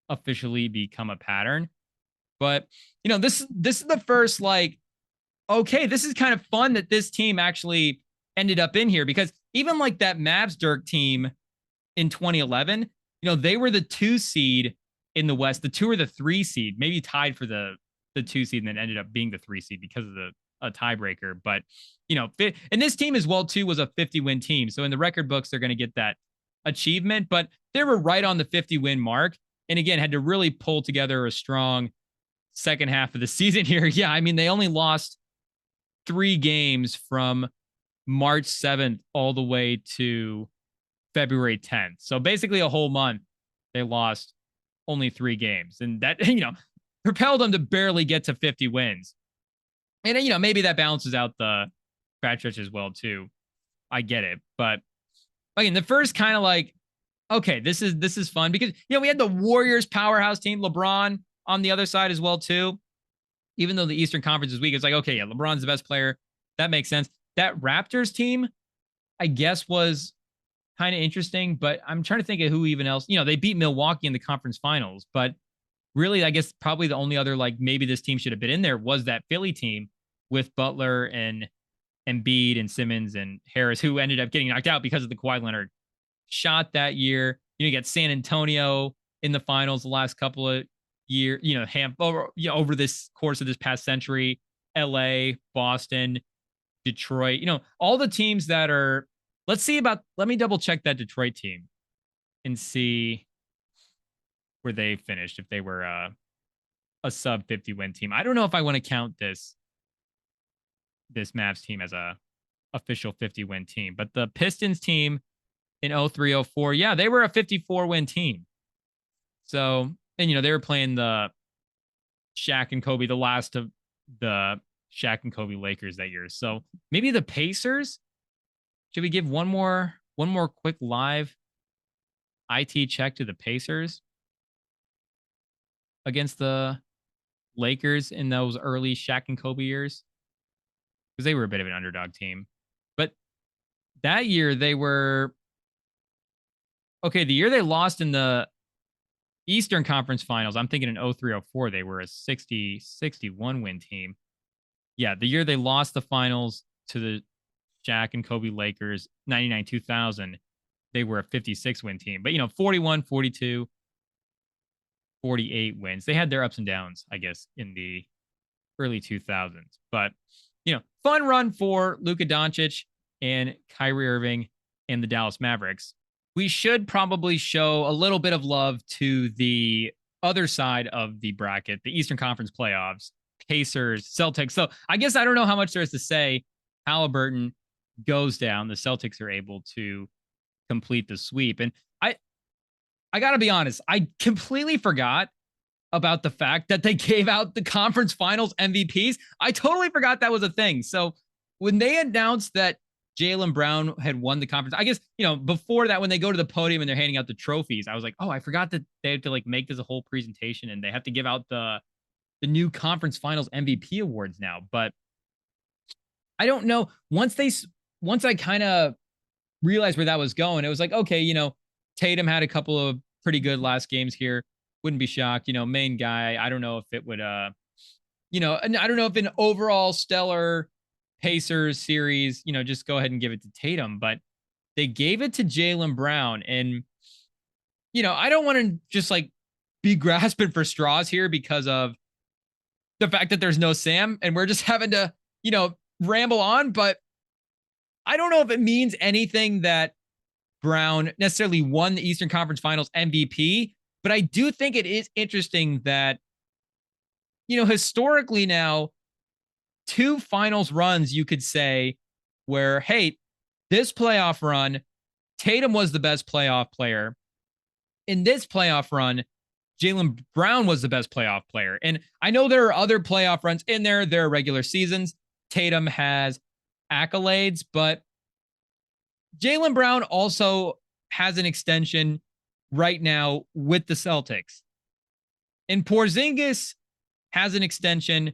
officially become a pattern. But, this is the first, okay, this is kind of fun that this team actually ended up in here, because even like that Mavs Dirk team in 2011, they were the 2 seed in the West, the 2 or the 3 seed, maybe tied for the 2 seed, and then ended up being the 3 seed because of a tiebreaker. But, and this team as well, too, was a 50-win team. So in the record books, they're going to get that achievement, but they were right on the 50-win mark. And again, had to really pull together a strong second half of the season here. Yeah, I mean, they only lost 3 games from March 7th all the way to February 10th. So basically a whole month, they lost only 3 games. And that, propelled them to barely get to 50 wins. And, maybe that balances out the bad stretch as well, too. I get it. But again, the first kind of okay, this is fun because, we had the Warriors powerhouse team, LeBron on the other side as well, too. Even though the Eastern Conference is weak, it's okay, yeah, LeBron's the best player. That makes sense. That Raptors team, I guess, was kind of interesting, but I'm trying to think of who even else. They beat Milwaukee in the conference finals, but really, I guess probably the only other, maybe this team should have been in there was that Philly team with Butler and Embiid and Simmons and Harris, who ended up getting knocked out because of the Kawhi Leonard shot that year. You get San Antonio in the finals the last couple of years, over this course of this past century, LA, Boston, Detroit, all the teams that are, let me double check that Detroit team and see where they finished, if they were a sub 50 win team. I don't know if I want to count this Mavs team as a official 50 win team, but the Pistons team in 03-04, yeah, they were a 54 win team. So, and they were playing the Shaq and Kobe, the last of the Shaq and Kobe Lakers that year. So maybe the Pacers. Should we give one more quick live IT check to the Pacers against the Lakers in those early Shaq and Kobe years? Because they were a bit of an underdog team. But that year they were, okay, the year they lost in the Eastern Conference Finals, I'm thinking in 03-04, they were a 61 win team. Yeah, the year they lost the finals to the Shaq and Kobe Lakers, 99-2000, they were a 56 win team. But, 41, 42, 48 wins. They had their ups and downs, I guess, in the early 2000s. But, fun run for Luka Doncic and Kyrie Irving and the Dallas Mavericks. We should probably show a little bit of love to the other side of the bracket, the Eastern Conference playoffs, Pacers, Celtics. So I guess I don't know how much there is to say. Halliburton goes down. The Celtics are able to complete the sweep. And I got to be honest, I completely forgot about the fact that they gave out the conference finals MVPs. I totally forgot that was a thing. So when they announced that Jaylen Brown had won the conference, I guess, before that, when they go to the podium and they're handing out the trophies, I was like, oh, I forgot that they have to make this a whole presentation and they have to give out the new conference finals MVP awards now. But I don't know. Once I kind of realized where that was going, it was okay, Tatum had a couple of pretty good last games here. Wouldn't be shocked, main guy. I don't know if it would, I don't know if an overall stellar Pacers series, just go ahead and give it to Tatum, but they gave it to Jaylen Brown. And, I don't want to just like be grasping for straws here because of the fact that there's no Sam and we're just having to, ramble on. But I don't know if it means anything that Brown necessarily won the Eastern Conference Finals MVP, but I do think it is interesting that, historically now, 2 finals runs, you could say, where, hey, this playoff run, Tatum was the best playoff player. In this playoff run, Jaylen Brown was the best playoff player. And I know there are other playoff runs in there. There are regular seasons. Tatum has accolades, but Jaylen Brown also has an extension right now with the Celtics. And Porzingis has an extension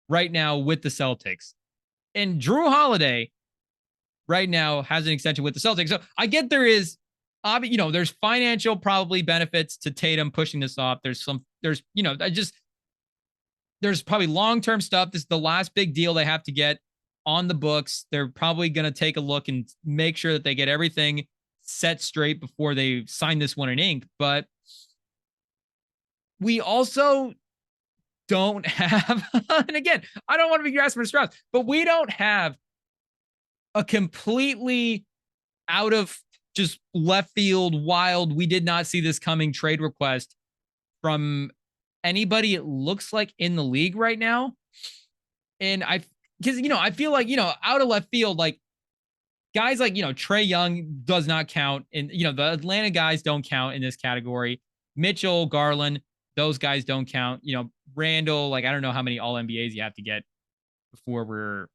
right now with the Celtics. And Drew Holiday right now has an extension with the Celtics. So I get there is, there's financial probably benefits to Tatum pushing this off. There's probably long-term stuff. This is the last big deal they have to get on the books. They're probably going to take a look and make sure that they get everything set straight before they sign this one in ink. But we also don't have, and again, I don't want to be grasping for straws, but we don't have a completely out of just left field, wild, we did not see this coming trade request from anybody, it looks like, in the league right now. And I feel like, out of left field, like guys like, Trae Young does not count. And, the Atlanta guys don't count in this category. Mitchell, Garland, those guys don't count. Randall, like, I don't know how many all NBAs you have to get before we're,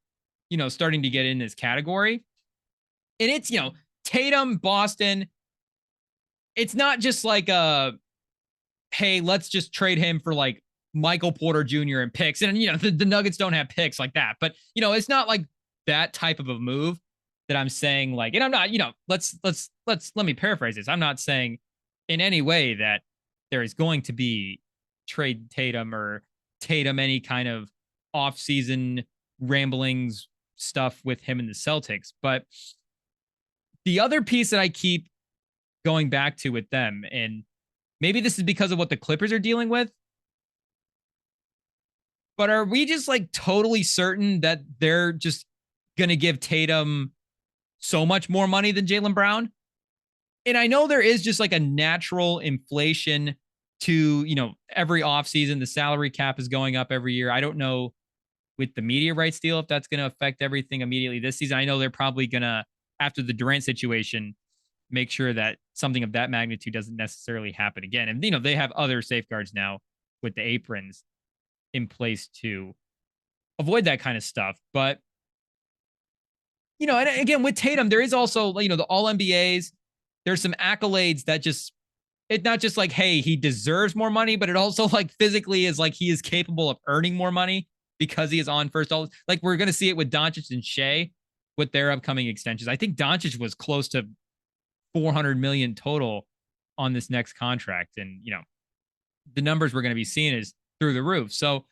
starting to get in this category. And it's, Tatum, Boston. It's not just like hey, let's just trade him for like Michael Porter Jr. and picks. And, the Nuggets don't have picks like that. But, it's not like that type of a move that I'm saying, like, and I'm not, let me paraphrase this. I'm not saying in any way that there is going to be trade Tatum or Tatum any kind of off-season ramblings stuff with him and the Celtics. But the other piece that I keep going back to with them, and maybe this is because of what the Clippers are dealing with, but are we just like totally certain that they're just going to give Tatum so much more money than Jaylen Brown? And I know there is just like a natural inflation to, every offseason. The salary cap is going up every year. I don't know with the media rights deal if that's going to affect everything immediately this season. I know they're probably going to, after the Durant situation, make sure that something of that magnitude doesn't necessarily happen again. And, they have other safeguards now with the aprons in place to avoid that kind of stuff. But, and again, with Tatum, there is also, the all NBAs. There's some accolades that just, it's not just like, hey, he deserves more money, but it also like physically is like he is capable of earning more money because he is on first all. Like we're going to see it with Doncic and Shea with their upcoming extensions. I think Doncic was close to $400 million total on this next contract. And, the numbers we're going to be seeing is through the roof. So,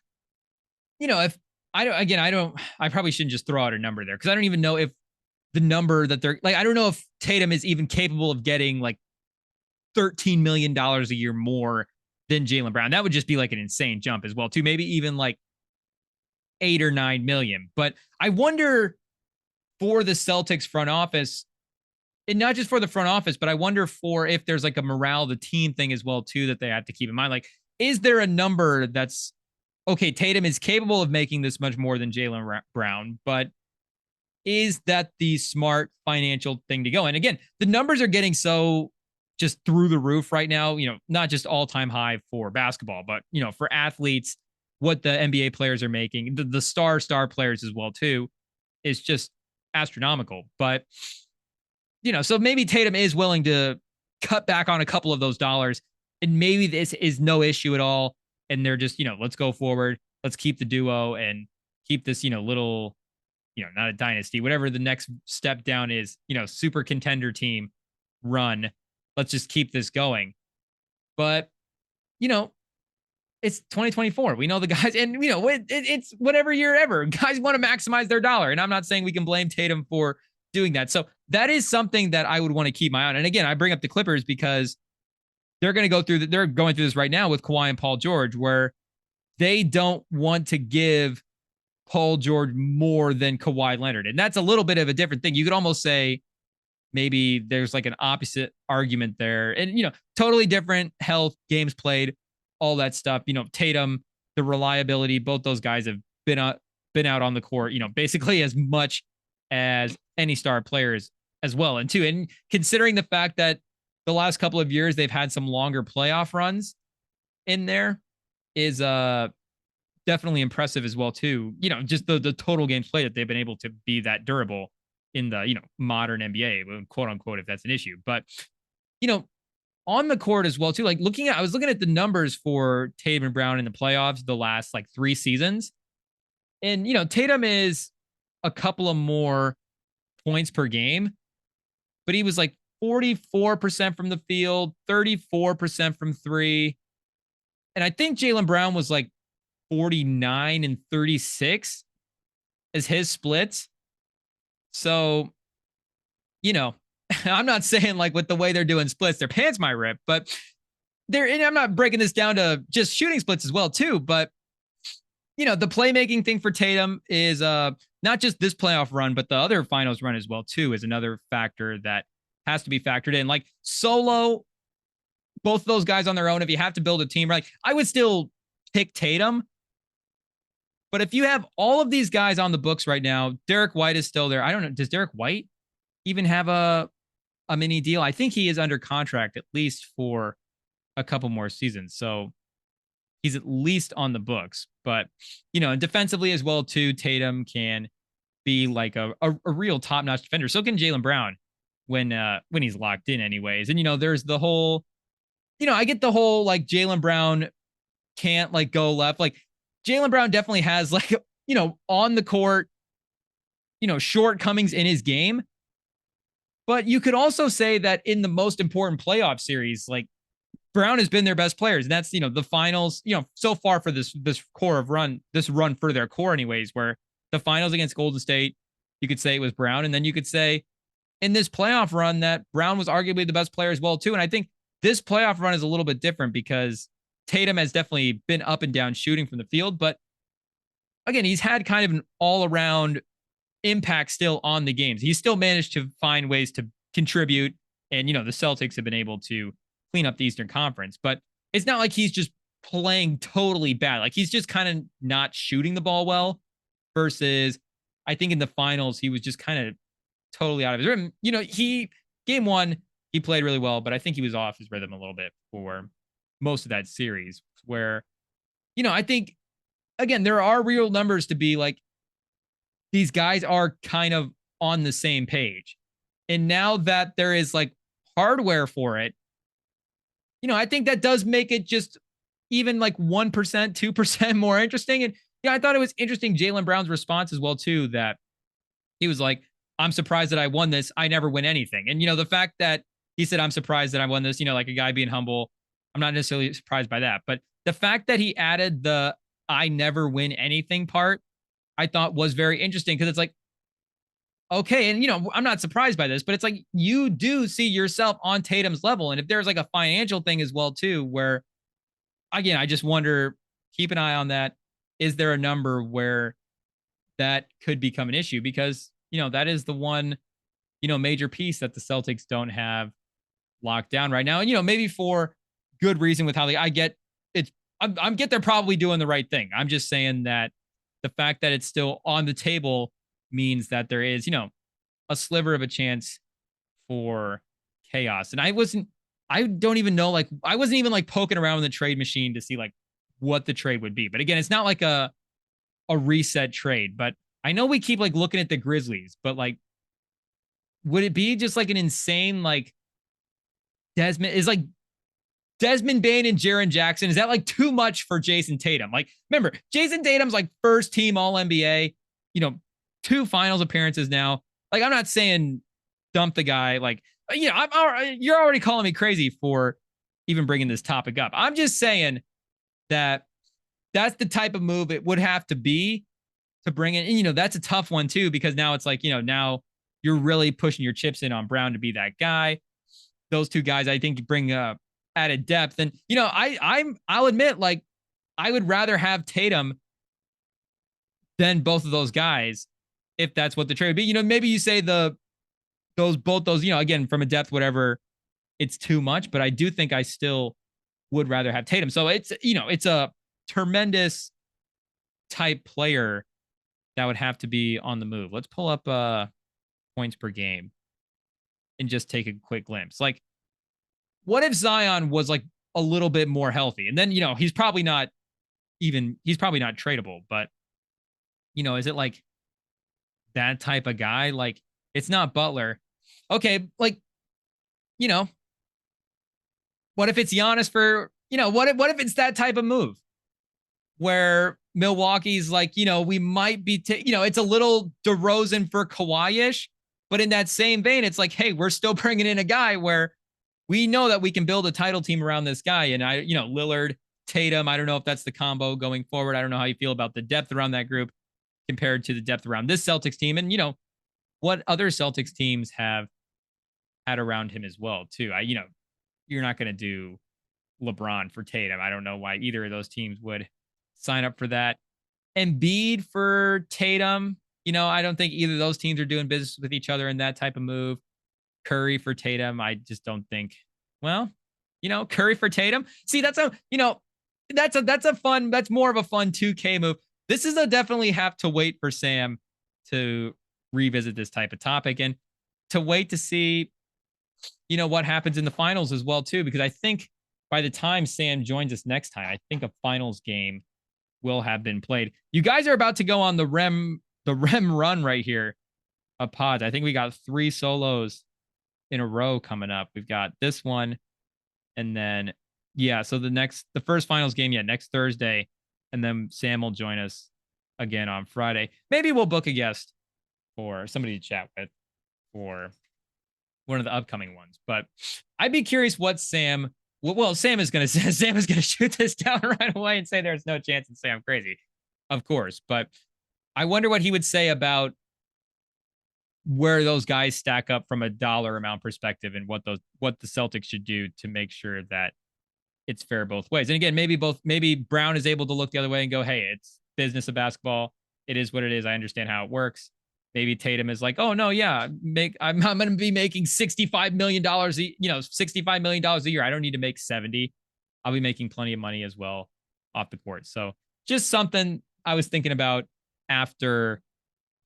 if I probably shouldn't just throw out a number there because I don't even know if the number that they're like, I don't know if Tatum is even capable of getting like $13 million a year more than Jaylen Brown. That would just be like an insane jump as well, too. Maybe even like 8 or 9 million. But I wonder for the Celtics front office, and not just for the front office, but I wonder for if there's like a morale of the team thing as well, too, that they have to keep in mind. Like, is there a number that's okay? Tatum is capable of making this much more than Jaylen Brown, but is that the smart financial thing to go? And again, the numbers are getting so just through the roof right now, not just all-time high for basketball, but, for athletes, what the NBA players are making, the star players as well, too, is just astronomical. But, so maybe Tatum is willing to cut back on a couple of those dollars, and maybe this is no issue at all. And they're just, let's go forward. Let's keep the duo and keep this, little, not a dynasty, whatever the next step down is, super contender team run. Let's just keep this going. But, it's 2024. We know the guys, and it's whatever year ever. Guys want to maximize their dollar, and I'm not saying we can blame Tatum for doing that. So that is something that I would want to keep my eye on. And again, I bring up the Clippers because they're going through this right now with Kawhi and Paul George, where they don't want to give Paul George more than Kawhi Leonard. And that's a little bit of a different thing. You could almost say maybe there's like an opposite argument there. And, totally different health, games played, all that stuff. Tatum, the reliability, both those guys have been out on the court, basically as much as any star players as well. And considering the fact that the last couple of years they've had some longer playoff runs in there is definitely impressive as well too. Just the total games played that they've been able to be that durable in the modern NBA, quote unquote, if that's an issue. But on the court as well too. Like I was looking at the numbers for Tatum and Brown in the playoffs the last like 3 seasons, and Tatum is a couple of more points per game, but he was like 44% from the field, 34% from 3. And I think Jaylen Brown was like 49 and 36 as his splits. So, I'm not saying like with the way they're doing splits, their pants might rip, but and I'm not breaking this down to just shooting splits as well too. But, the playmaking thing for Tatum is not just this playoff run, but the other finals run as well too is another factor that has to be factored in. Like solo, both of those guys on their own, if you have to build a team, right? I would still pick Tatum. But if you have all of these guys on the books right now, Derek White is still there. I don't know. Does Derek White even have a mini deal? I think he is under contract at least for a couple more seasons. So he's at least on the books. But, and defensively as well too, Tatum can be like a real top-notch defender. So can Jaylen Brown when he's locked in anyways. And, there's the whole, I get the whole like Jaylen Brown can't like go left. Like Jaylen Brown definitely has like, on the court, shortcomings in his game. But you could also say that in the most important playoff series, like Brown has been their best players. And that's, the finals, so far for this run for their core anyways, where the finals against Golden State, you could say it was Brown. And then you could say in this playoff run that Brown was arguably the best player as well too. And I think this playoff run is a little bit different because Tatum has definitely been up and down shooting from the field, but again, he's had kind of an all-around impact still on the games. He's still managed to find ways to contribute, and the Celtics have been able to clean up the Eastern Conference, but it's not like he's just playing totally bad. Like he's just kind of not shooting the ball well versus I think in the finals, he was just kind of totally out of his rhythm. Game 1, he played really well, but I think he was off his rhythm a little bit for most of that series where, I think, again, there are real numbers to be like, these guys are kind of on the same page. And now that there is like hardware for it, I think that does make it just even like 1%, 2% more interesting. And I thought it was interesting, Jaylen Brown's response as well, too, that he was like, I'm surprised that I won this. I never win anything. And, the fact that he said, I'm surprised that I won this, like a guy being humble, I'm not necessarily surprised by that. But the fact that he added the I never win anything part, I thought was very interesting because it's like, okay, and I'm not surprised by this, but it's like you do see yourself on Tatum's level. And if there's like a financial thing as well, too, where again, I just wonder, keep an eye on that. Is there a number where that could become an issue? Because, that is the one, major piece that the Celtics don't have locked down right now. And, maybe for good reason with how I get it's, I get they're probably doing the right thing. I'm just saying that the fact that it's still on the table means that there is, a sliver of a chance for chaos. And I don't even know, like, I wasn't even like poking around in the trade machine to see like what the trade would be. But again, it's not like a reset trade, but I know we keep like looking at the Grizzlies, but like, would it be just like an insane, like Desmond Bane and Jaren Jackson, is that like too much for Jayson Tatum? Like, remember, Jayson Tatum's like first team All NBA, 2 finals appearances now. Like, I'm not saying dump the guy. Like, you're already calling me crazy for even bringing this topic up. I'm just saying that that's the type of move it would have to be to bring in. And, that's a tough one too, because now it's like, now you're really pushing your chips in on Brown to be that guy. Those two guys, I think, bring added depth. And, I'll admit, like, I would rather have Tatum than both of those guys if that's what the trade would be. Maybe you say both those, again, from a depth, whatever, it's too much, but I do think I still would rather have Tatum. So it's a tremendous type player that would have to be on the move. Let's pull up points per game and just take a quick glimpse. Like, what if Zion was like a little bit more healthy? And then, he's probably not tradable, but is it like that type of guy? Like, it's not Butler. Okay, like, what if it's Giannis for, what if it's that type of move where Milwaukee's like, we might be, it's a little DeRozan for Kawhi-ish, but in that same vein, it's like, hey, we're still bringing in a guy where we know that we can build a title team around this guy. And Lillard, Tatum, I don't know if that's the combo going forward. I don't know how you feel about the depth around that group compared to the depth around this Celtics team. And, what other Celtics teams have had around him as well, too. You're not going to do LeBron for Tatum. I don't know why either of those teams would sign up for that. Embiid for Tatum. I don't think either of those teams are doing business with each other in that type of move. Curry for Tatum. I just don't think, Curry for Tatum. See, that's more of a fun 2K move. This is definitely have to wait for Sam to revisit this type of topic and to wait to see, what happens in the finals as well, too, because I think by the time Sam joins us next time, I think a finals game will have been played. You guys are about to go on the Rem run right here of pods. I think we got 3 solos in a row coming up. We've got this one, and then so the first finals game, next Thursday, and then Sam will join us again on Friday. Maybe we'll book a guest for somebody to chat with for one of the upcoming ones. But I'd be curious what Sam is going to say. Sam is going to shoot this down right away and say there's no chance and say I'm crazy, of course. But I wonder what he would say about where those guys stack up from a dollar amount perspective and what the Celtics should do to make sure that it's fair both ways. And again, maybe Brown is able to look the other way and go, hey, it's business of basketball. It is what it is. I understand how it works. Maybe Tatum is like, oh no, yeah, I'm going to be making $65 million, $65 million a year. I don't need to make 70. I'll be making plenty of money as well off the court. So just something I was thinking about after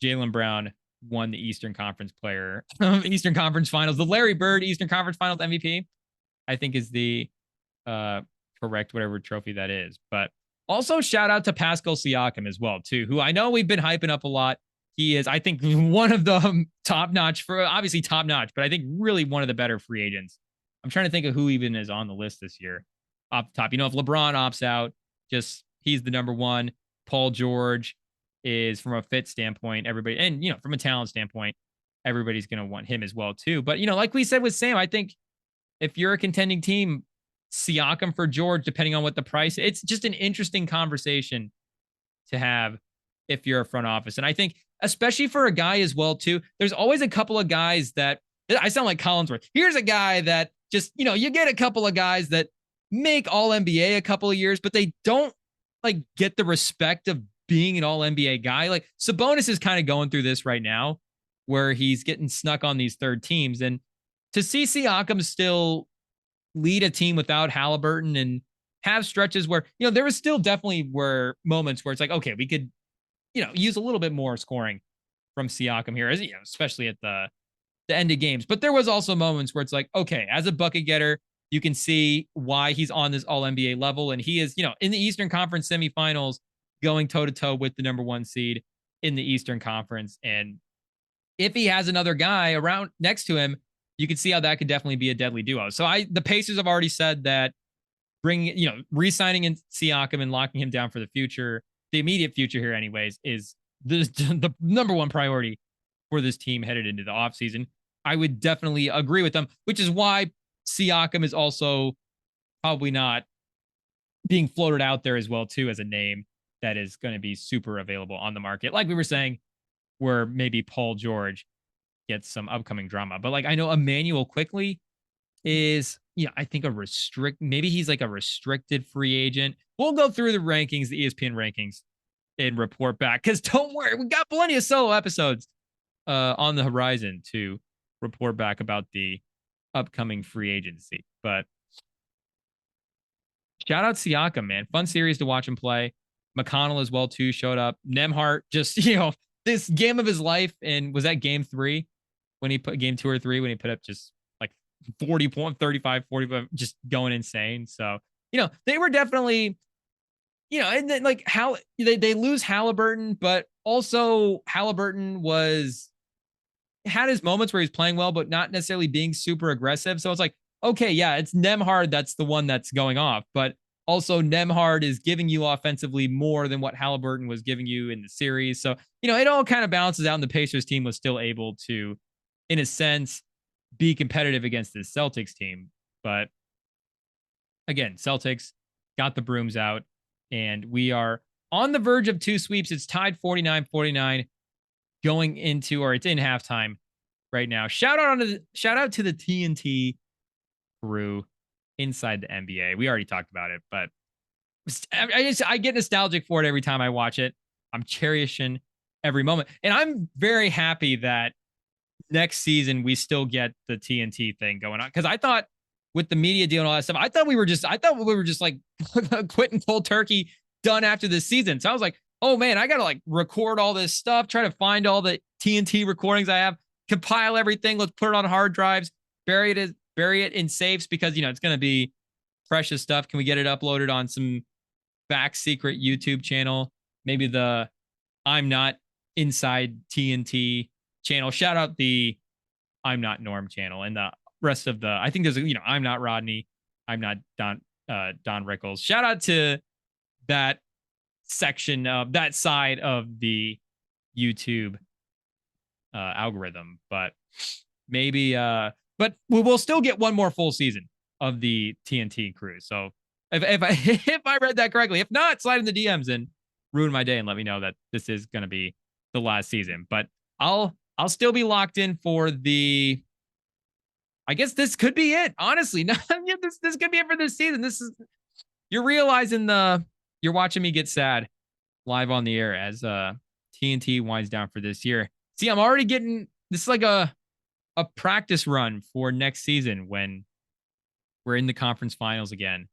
Jaylen Brown won the Eastern Conference Finals, the Larry Bird Eastern Conference Finals MVP, I think is the correct whatever trophy that is. But also shout out to Pascal Siakam as well, too, who I know we've been hyping up a lot. He is, I think, one of the top-notch, but I think really one of the better free agents. I'm trying to think of who even is on the list this year off the top. If LeBron opts out, he's the number one. Paul George is, from a fit standpoint, everybody, and, from a talent standpoint, everybody's going to want him as well, too. But, like we said with Sam, I think if you're a contending team, Siakam for George, depending on what the price, it's just an interesting conversation to have if you're a front office. And I think, especially for a guy as well, too, there's always a couple of guys that, I sound like Collinsworth. Here's a guy that just, you get a couple of guys that make all NBA a couple of years, but they don't like get the respect of being an all NBA guy. Like Sabonis is kind of going through this right now where he's getting snuck on these third teams. And to see Siakam still lead a team without Halliburton and have stretches where, there was still definitely moments where it's like, okay, we could, use a little bit more scoring from Siakam here, as especially at the end of games. But there was also moments where it's like, okay, as a bucket getter, you can see why he's on this all NBA level. And he is, in the Eastern Conference semifinals, going toe to toe with the number 1 seed in the Eastern Conference. And if he has another guy around next to him, you can see how that could definitely be a deadly duo. So the Pacers have already said that re-signing in Siakam and locking him down for the future, the immediate future here anyways, is the number 1 priority for this team headed into the offseason. I would definitely agree with them, which is why Siakam is also probably not being floated out there as well too as a name that is going to be super available on the market. Like we were saying, where maybe Paul George gets some upcoming drama. But like I know Emmanuel quickly is, I think maybe he's like a restricted free agent. We'll go through the rankings, the ESPN rankings, and report back. Because don't worry, we got plenty of solo episodes on the horizon to report back about the upcoming free agency. But shout out Siakam, man. Fun series to watch him play. McConnell as well, too, showed up. Nembhard just, this game of his life. And was that game 3 when he put game 2 or 3 when he put up just like 40 point, 35, 45, just going insane. So, they were definitely, and then like how they lose Halliburton, but also Halliburton had his moments where he's playing well, but not necessarily being super aggressive. So it's like, okay, yeah, it's Nembhard that's the one that's going off, but also Nembhard is giving you offensively more than what Halliburton was giving you in the series. So, it all kind of balances out, and the Pacers team was still able to, in a sense, be competitive against this Celtics team. But again, Celtics got the brooms out, and we are on the verge of 2 sweeps. It's tied 49-49 going into, or it's in halftime right now. Shout out to the TNT crew inside the NBA. We already talked about it, but I get nostalgic for it every time I watch it. I'm cherishing every moment, and I'm very happy that next season we still get the TNT thing going on, because I thought with the media deal and all that stuff, I thought we were just like quitting cold turkey, done after this season. So I was like, oh man, I gotta like record all this stuff, try to find all the TNT recordings I have, compile everything, let's put it on hard drives, bury it in safes, because it's gonna be precious stuff. Can we get it uploaded on some back secret YouTube channel? Maybe the I'm Not Inside TNT channel. Shout out the I'm Not Norm channel, and the rest of the, I think there's I'm Not Rodney, I'm Not Don Rickles. Shout out to that section of that side of the YouTube algorithm. But maybe but we will still get one more full season of the TNT crew. So if I read that correctly, if not, slide in the DMs and ruin my day and let me know that this is going to be the last season. But I'll still be locked in for the, I guess this could be it. Honestly, this could be it for this season. You're realizing you're watching me get sad live on the air as TNT winds down for this year. See, I'm already getting, this is like a practice run for next season when we're in the conference finals again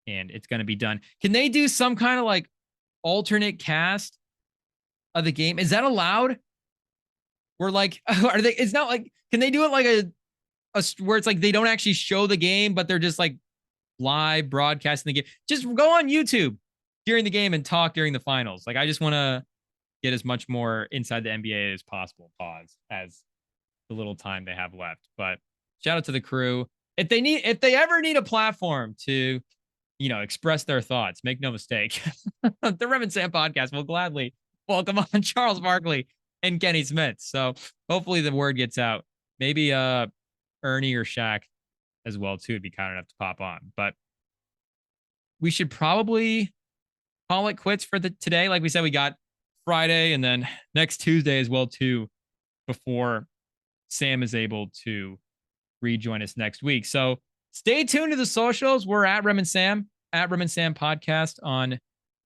and it's going to be done. Can they do some kind of like alternate cast of the game? Is that allowed? We're like, it's not like, can they do it like a where it's like they don't actually show the game, but they're just like live broadcasting the game? Just go on YouTube during the game and talk during the finals. Like, I just want to get as much more inside the NBA as possible. Pause as the little time they have left. But shout out to the crew. If they ever need a platform to, express their thoughts, make no mistake, the Rem and Sam podcast will gladly welcome on Charles Barkley and Kenny Smith. So hopefully the word gets out. Maybe Ernie or Shaq as well too would be kind enough to pop on. But we should probably call it quits for today. Like we said, we got Friday and then next Tuesday as well too, before Sam is able to rejoin us next week. So stay tuned to the socials. We're at Rem and Sam podcast on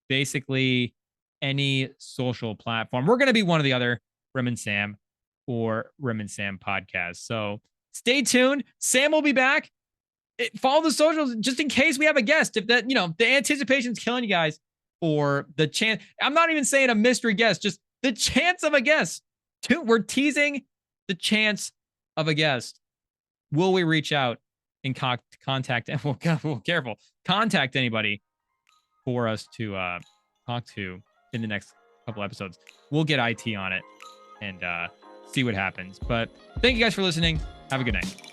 basically any social platform. We're going to be one of the other Rem and Sam or Rem and Sam podcasts. So stay tuned. Sam will be back. Follow the socials just in case we have a guest. If that, the anticipation's killing you guys, or the chance, I'm not even saying a mystery guest, just the chance of a guest. We're teasing the chance of a guest. Will we reach out and contact, and contact anybody for us to talk to in the next couple episodes? We'll get IT on it and see what happens. But thank you guys for listening. Have a good night.